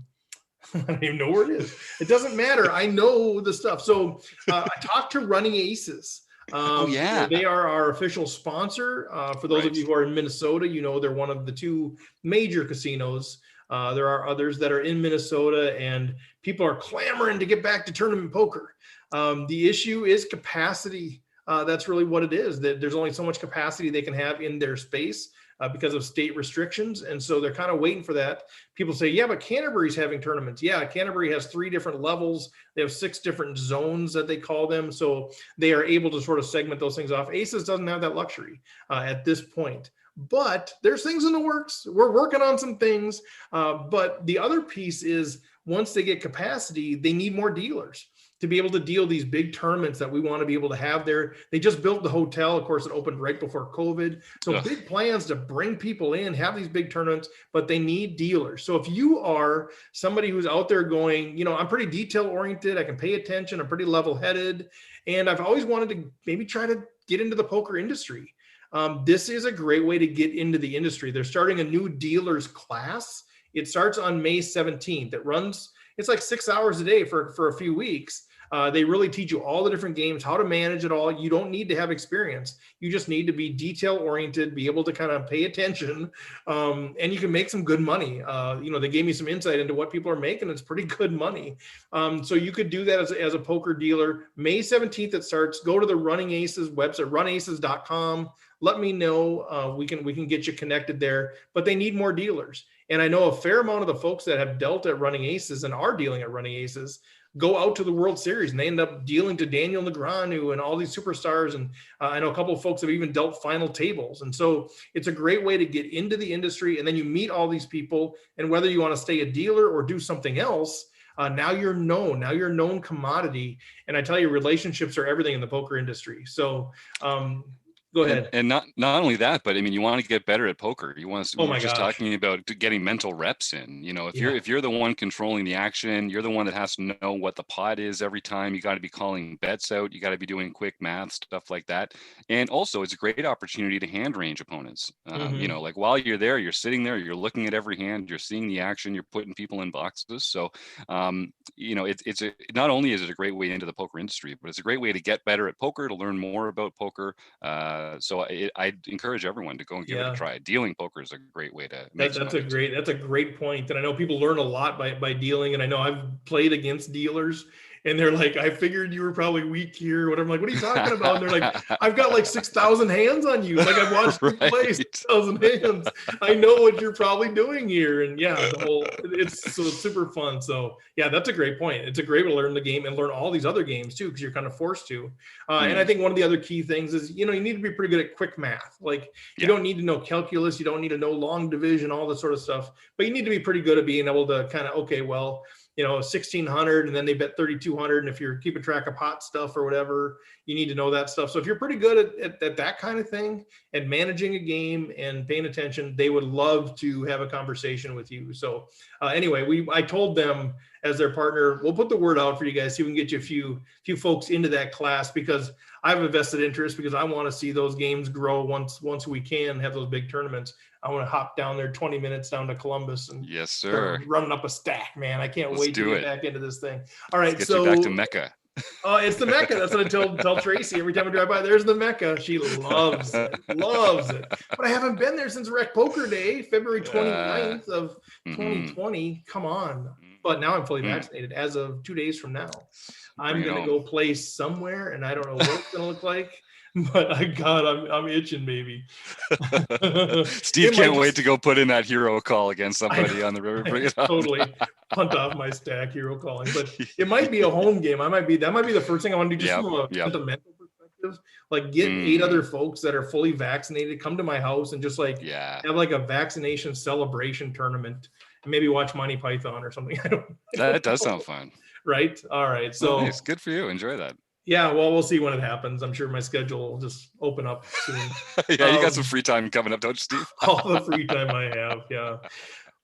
don't even know where it is. It doesn't matter. I know the stuff. So I talked to Running Aces. They are our official sponsor. For those of you who are in Minnesota, they're one of the 2 major casinos. There are others that are in Minnesota, and people are clamoring to get back to tournament poker. The issue is capacity. That's really what it is. That there's only so much capacity they can have in their space. because of state restrictions. And so they're kind of waiting for that. People say, yeah, but Canterbury's having tournaments. Yeah, Canterbury has 3 different levels. They have 6 different zones that they call them. So they are able to sort of segment those things off. Aces doesn't have that luxury at this point. But there's things in the works. We're working on some things. But the other piece is once they get capacity, they need more dealers to be able to deal these big tournaments that we want to be able to have there. They just built the hotel. Of course, it opened right before COVID. So big plans to bring people in, have these big tournaments, but they need dealers. So if you are somebody who's out there going, I'm pretty detail oriented, I can pay attention, I'm pretty level headed, and I've always wanted to maybe try to get into the poker industry. This is a great way to get into the industry. They're starting a new dealers class. It starts on May 17th. It's like 6 hours a day for a few weeks. They really teach you all the different games, how to manage it all. You don't need to have experience. You just need to be detail oriented, be able to kind of pay attention, and you can make some good money. They gave me some insight into what people are making. It's pretty good money. So you could do that as a poker dealer. May 17th it starts. Go to the Running Aces website, runaces.com. Let me know. We can get you connected there, but they need more dealers. And I know a fair amount of the folks that have dealt at Running Aces and are dealing at Running Aces go out to the World Series and they end up dealing to Daniel Negreanu and all these superstars. And I know a couple of folks have even dealt final tables. And so it's a great way to get into the industry. And then you meet all these people. And whether you want to stay a dealer or do something else, now you're known. Now you're a known commodity. And I tell you, relationships are everything in the poker industry. So go ahead. And not only that, but I mean, you want to get better at poker. You want to. We were just talking about getting mental reps in. If you're the one controlling the action, you're the one that has to know what the pot is every time. You got to be calling bets out. You got to be doing quick math, stuff like that. And also, it's a great opportunity to hand range opponents. Like while you're there, you're sitting there, you're looking at every hand, you're seeing the action, you're putting people in boxes. So, not only is it a great way into the poker industry, but it's a great way to get better at poker, to learn more about poker. So I encourage everyone to go and give it a try. Dealing poker is a great way to make that's a great point. And I know people learn a lot by dealing. And I know I've played against dealers and they're like, I figured you were probably weak here. What I'm like, what are you talking about? And they're like, I've got like 6,000 hands on you. Like I've watched you play 6,000 hands. I know what you're probably doing here. And it's super fun. So yeah, that's a great point. It's a great way to learn the game and learn all these other games too, because you're kind of forced to. And I think one of the other key things is, you need to be pretty good at quick math. Like you don't need to know calculus. You don't need to know long division, all this sort of stuff, but you need to be pretty good at being able to kind of, 1,600 and then they bet 3,200. And if you're keeping track of pot stuff or whatever, you need to know that stuff. So if you're pretty good at that kind of thing and managing a game and paying attention, they would love to have a conversation with you. So anyway, I told them as their partner, we'll put the word out for you guys, see if we can get you a few folks into that class, because I have a vested interest, because I want to see those games grow once we can have those big tournaments. I want to hop down there 20 minutes down to Columbus and yes, sir, running up a stack, man. I can't wait to get back into this thing. All right. Let's get you back to Mecca. It's the Mecca. That's what I tell Tracy every time I drive by. There's the Mecca. She loves it. But I haven't been there since Rec Poker Day, February 29th of 2020. Come on. But now I'm fully vaccinated as of 2 days from now. I'm going to go play somewhere, and I don't know what it's going to look like. But I'm itching, baby. Steve can't wait to go put in that hero call against somebody on the river. Bring it up. Totally punt off my stack, hero calling. But it might be a home game. That might be the first thing I want to do, just from a sentimental perspective. Like get 8 other folks that are fully vaccinated, come to my house and just have like a vaccination celebration tournament, and maybe watch Monty Python or something. That does sound fun. Right? All right. So nice. Good for you. Enjoy that. Yeah, well, we'll see when it happens. I'm sure my schedule will just open up soon. You got some free time coming up, don't you, Steve? All the free time I have, yeah.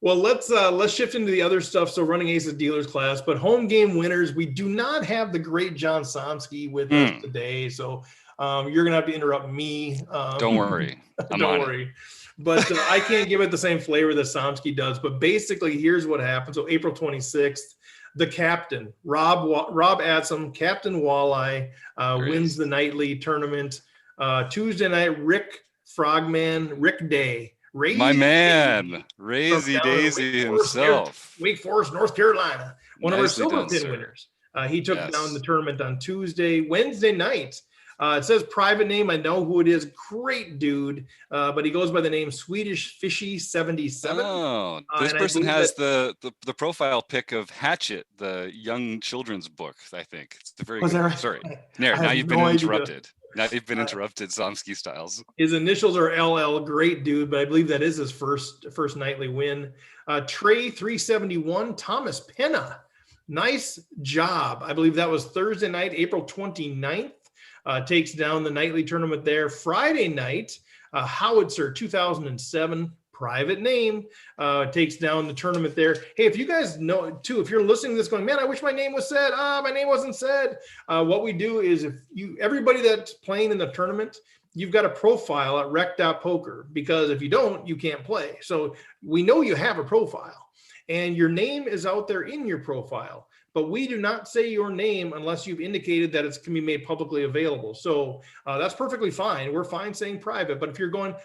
Well, let's shift into the other stuff. So Running Aces dealers class, but home game winners, we do not have the great John Somsky with us today. So you're going to have to interrupt me. Don't worry. Don't worry. But I can't give it the same flavor that Somsky does. But basically, here's what happened. So April 26th, the captain, Rob Atzum, Captain Walleye, wins the nightly tournament. Tuesday night, Rick Day. My man, Razy Daisy himself. Wake Forest, North Carolina. One of our silver pin winners. He took down the tournament on Tuesday. Wednesday night, It says private name. I know who it is. Great dude. But he goes by the name Swedish Fishy 77. Oh, this person has the profile pic of Hatchet, the young children's book, I think. It's a very good. Right? Sorry. Now you've been interrupted. Now you've been interrupted, Somsky Styles. His initials are LL. Great dude, but I believe that is his first nightly win. Trey 371, Thomas Penna. Nice job. I believe that was Thursday night, April 29th. Takes down the nightly tournament there. Friday night, Howitzer 2007, private name, takes down the tournament there. Hey, if you guys know too, if you're listening to this going, man, I wish my name was said. My name wasn't said. What we do is everybody that's playing in the tournament, you've got a profile at rec.poker, because if you don't, you can't play. So we know you have a profile and your name is out there in your profile, but we do not say your name unless you've indicated that it can be made publicly available. So that's perfectly fine. We're fine saying private, but if you're going,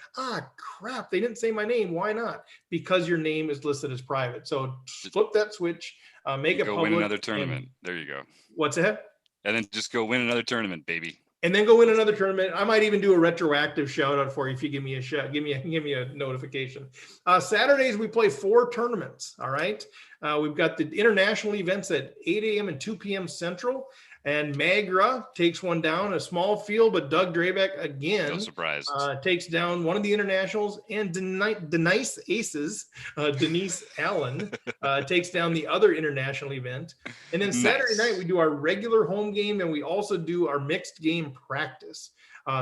crap, they didn't say my name, why not? Because your name is listed as private. So flip that switch, make it public. Go win another tournament. There you go. What's that? And then just go win another tournament, baby. And then go win another tournament. I might even do a retroactive shout out for you if you give me a shout, give me a notification. Saturdays we play 4 tournaments. All right. We've got the international events at 8 a.m. and 2 p.m. Central. And Magra takes one down, a small field, but Doug Drabeck again takes down one of the internationals, and Denise Aces, Denise Allen, takes down the other international event. And then Saturday night, we do our regular home game, and we also do our mixed game practice.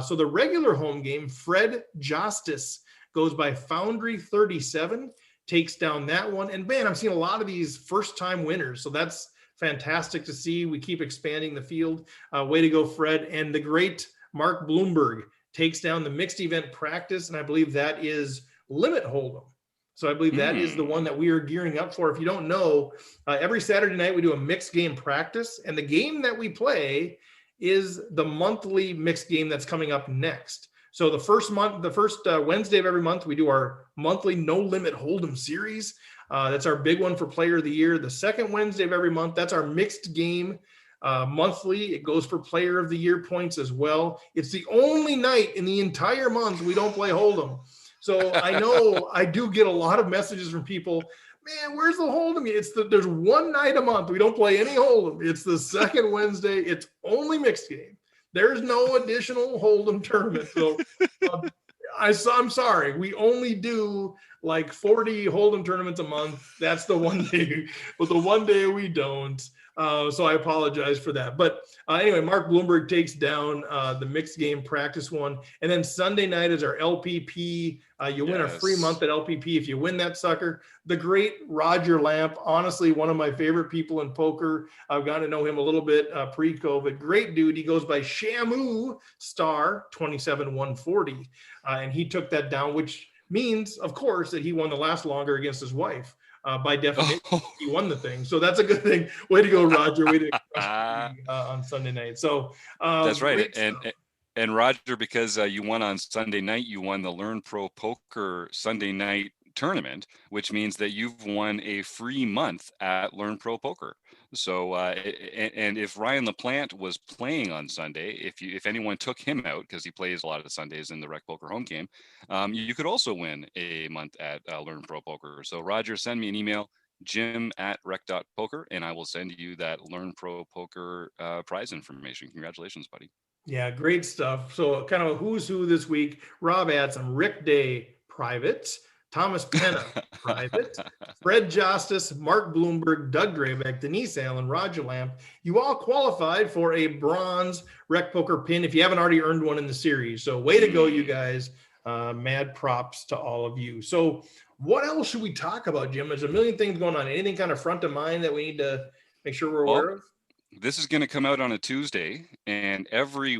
So the regular home game, Fred Justice goes by Foundry 37, takes down that one. And man, I'm seeing a lot of these first-time winners, so that's fantastic to see. We keep expanding the field. Way to go, Fred. And the great Mark Bloomberg takes down the mixed event practice, and I believe that is Limit Hold'em. So I believe that is the one that we are gearing up for. If you don't know, every Saturday night we do a mixed game practice, and the game that we play is the monthly mixed game that's coming up next. So the first Wednesday of every month, we do our monthly No Limit Hold'em series. That's our big one for Player of the Year. The second Wednesday of every month, that's our mixed game monthly. It goes for Player of the Year points as well. It's the only night in the entire month we don't play Hold'em. So I know I do get a lot of messages from people, man, where's the Hold'em? There's one night a month we don't play any Hold'em. It's the second Wednesday. It's only mixed game. There's no additional Hold'em tournament. So I'm sorry. We only do like 40 Hold'em tournaments a month. That's the one day, but the one day we don't. So I apologize for that. But anyway, Mark Bloomberg takes down the mixed game practice one. And then Sunday night is our LPP. You win a free month at LPP if you win that sucker. The great Roger Lamp, honestly, one of my favorite people in poker. I've gotten to know him a little bit pre-COVID. Great dude. He goes by Shamu Star 27140. And he took that down, which means, of course, that he won the last longer against his wife. By definition, he won the thing. So that's a good thing. Way to go, Roger. Way to on Sunday night. So that's right. And Roger, because you won on Sunday night, you won the Learn Pro Poker Sunday night tournament, which means that you've won a free month at Learn Pro Poker. So, and if Ryan LaPlante was playing on Sunday, if anyone took him out, because he plays a lot of the Sundays in the Rec Poker home game, you could also win a month at Learn Pro Poker. So Roger, send me an email, jim@rec.poker, and I will send you that Learn Pro Poker prize information. Congratulations, buddy. Yeah, great stuff. So kind of a who's who this week. Rob Adson, Rick Day, private. Thomas Penna, private. Fred Justice, Mark Bloomberg, Doug Grabeck, Denise Allen, Roger Lamp. You all qualified for a bronze Rec Poker pin if you haven't already earned one in the series. So way to go, you guys. Mad props to all of you. So what else should we talk about, Jim? There's a million things going on. Anything kind of front of mind that we need to make sure we're aware of? This is going to come out on a Tuesday, and every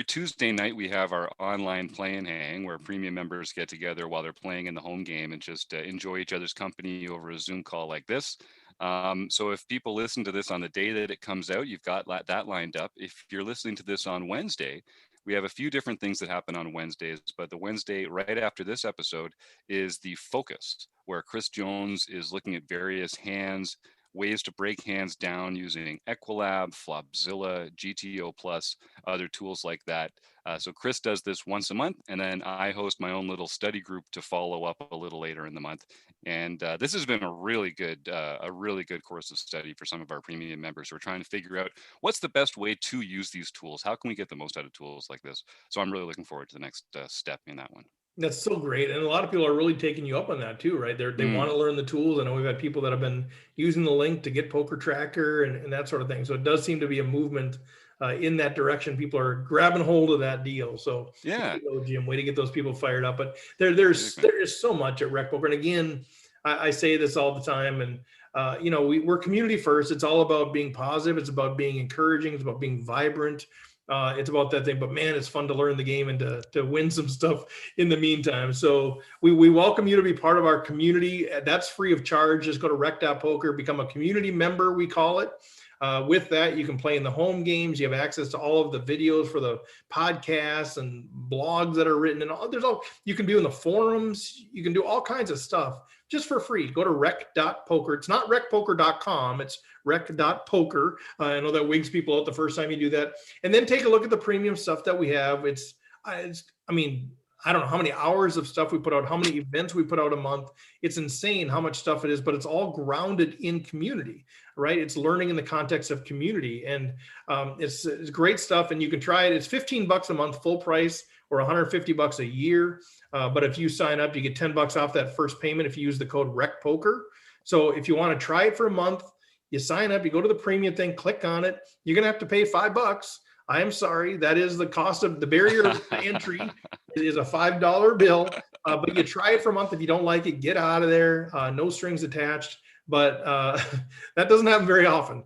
Tuesday night we have our online play and hang where premium members get together while they're playing in the home game and just enjoy each other's company over a Zoom call like this. So if people listen to this on the day that it comes out, you've got that lined up. If you're listening to this on Wednesday, we have a few different things that happen on Wednesdays, but the Wednesday right after this episode is the focus, where Chris Jones is looking at various hands ways to break hands down using Equilab, Flopzilla, GTO Plus, other tools like that. So Chris does this once a month, and then I host my own little study group to follow up a little later in the month. And this has been a really good course of study for some of our premium members who are trying to figure out what's the best way to use these tools. How can we get the most out of tools like this? So I'm really looking forward to the next step in that one. That's so great. And a lot of people are really taking you up on that too, right? They want to learn the tools. I know we've had people that have been using the link to get Poker Tracker and that sort of thing. So it does seem to be a movement in that direction. People are grabbing hold of that deal. So yeah, Jim, way to get those people fired up. But there is so much at Rec Poker. And again, I say this all the time, and we're community first. It's all about being positive. It's about being encouraging. It's about being vibrant. It's about that thing, but man, it's fun to learn the game and to win some stuff in the meantime. So we welcome you to be part of our community. That's free of charge. Just go to rec.poker, become a community member, we call it. With that, you can play in the home games. You have access to all of the videos for the podcasts and blogs that are written, and you can be in the forums. You can do all kinds of stuff just for free. Go to rec.poker. It's not recpoker.com. It's rec.poker. I know that wigs people out the first time you do that. And then take a look at the premium stuff that we have. I don't know how many hours of stuff we put out, how many events we put out a month. It's insane how much stuff it is, but it's all grounded in community, right? It's learning in the context of community, and it's great stuff. And you can try it. It's $15 a month, full price, or $150 a year. But if you sign up, you get $10 off that first payment if you use the code RECPOKER. So if you want to try it for a month, you sign up, you go to the premium thing, click on it. You're going to have to pay $5. I am sorry. That is the cost of the barrier to entry. It is a $5 bill, but you try it for a month. If you don't like it, get out of there. No strings attached. But that doesn't happen very often.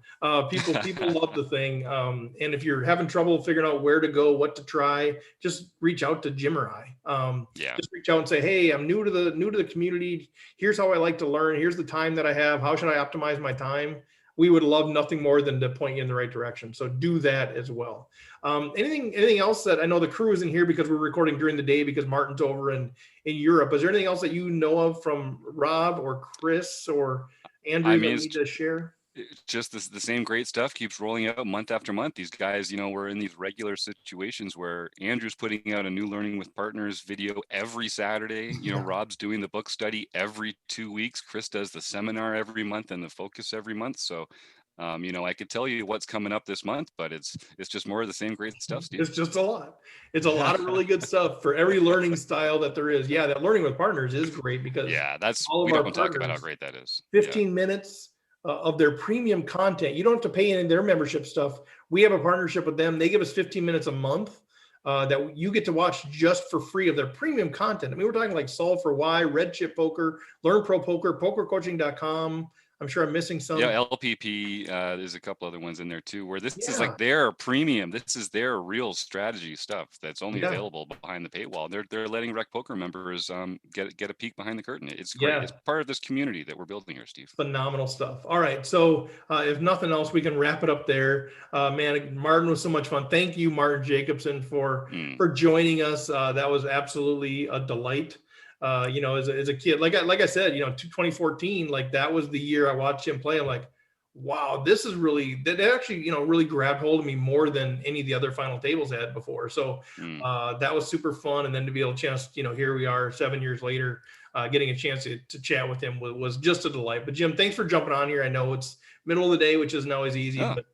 People love the thing. And if you're having trouble figuring out where to go, what to try, just reach out to Jim or I. Just reach out and say, hey, I'm new to the community. Here's how I like to learn. Here's the time that I have. How should I optimize my time? We would love nothing more than to point you in the right direction. So do that as well. Anything else that I know the crew isn't here because we're recording during the day because Martin's over in Europe. Is there anything else that you know of from Rob or Chris or Andrew that you need to share? Just the same great stuff keeps rolling out month after month. These guys, we're in these regular situations where Andrew's putting out a new Learning with Partners video every Saturday. Rob's doing the book study every 2 weeks. Chris does the seminar every month and the focus every month. So, I could tell you what's coming up this month, but it's just more of the same great stuff, Steve. It's just a lot. It's a lot of really good stuff for every learning style that there is. Yeah, that Learning with Partners is great because we don't talk about how great that is. 15 minutes of their premium content. You don't have to pay any of their membership stuff. We have a partnership with them. They give us 15 minutes a month that you get to watch just for free of their premium content. I mean, we're talking like Solve for Why, Red Chip Poker, Learn Pro Poker, PokerCoaching.com. I'm sure I'm missing some. Yeah, LPP. There's a couple other ones in there too, where this is like their premium. This is their real strategy stuff that's only available behind the paywall. They're letting Rec Poker members get a peek behind the curtain. It's great. Yeah. It's part of this community that we're building here, Steve. Phenomenal stuff. All right, so if nothing else, we can wrap it up there. Man, Martin was so much fun. Thank you, Martin Jacobson, for joining us. That was absolutely a delight. As a kid, like I said, 2014, like that was the year I watched him play. I'm like, wow, this is really, that actually, really grabbed hold of me more than any of the other final tables had before. So that was super fun. And then to be able to chance, here we are 7 years later, getting a chance to chat with him was just a delight. But Jim, thanks for jumping on here. I know it's middle of the day, which isn't always easy, but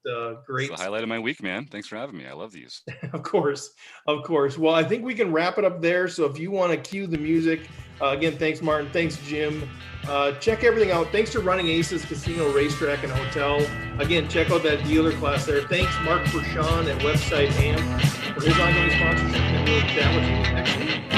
great. It's the highlight of my week, man. Thanks for having me. I love these. Of course. Well, I think we can wrap it up there. So if you want to cue the music, again, thanks, Martin. Thanks, Jim. Check everything out. Thanks to Running Aces Casino, Racetrack, and Hotel. Again, check out that dealer class there. Thanks, Mark Pershawn at Website AMP for his ongoing sponsorship. And we'll chat with you next week.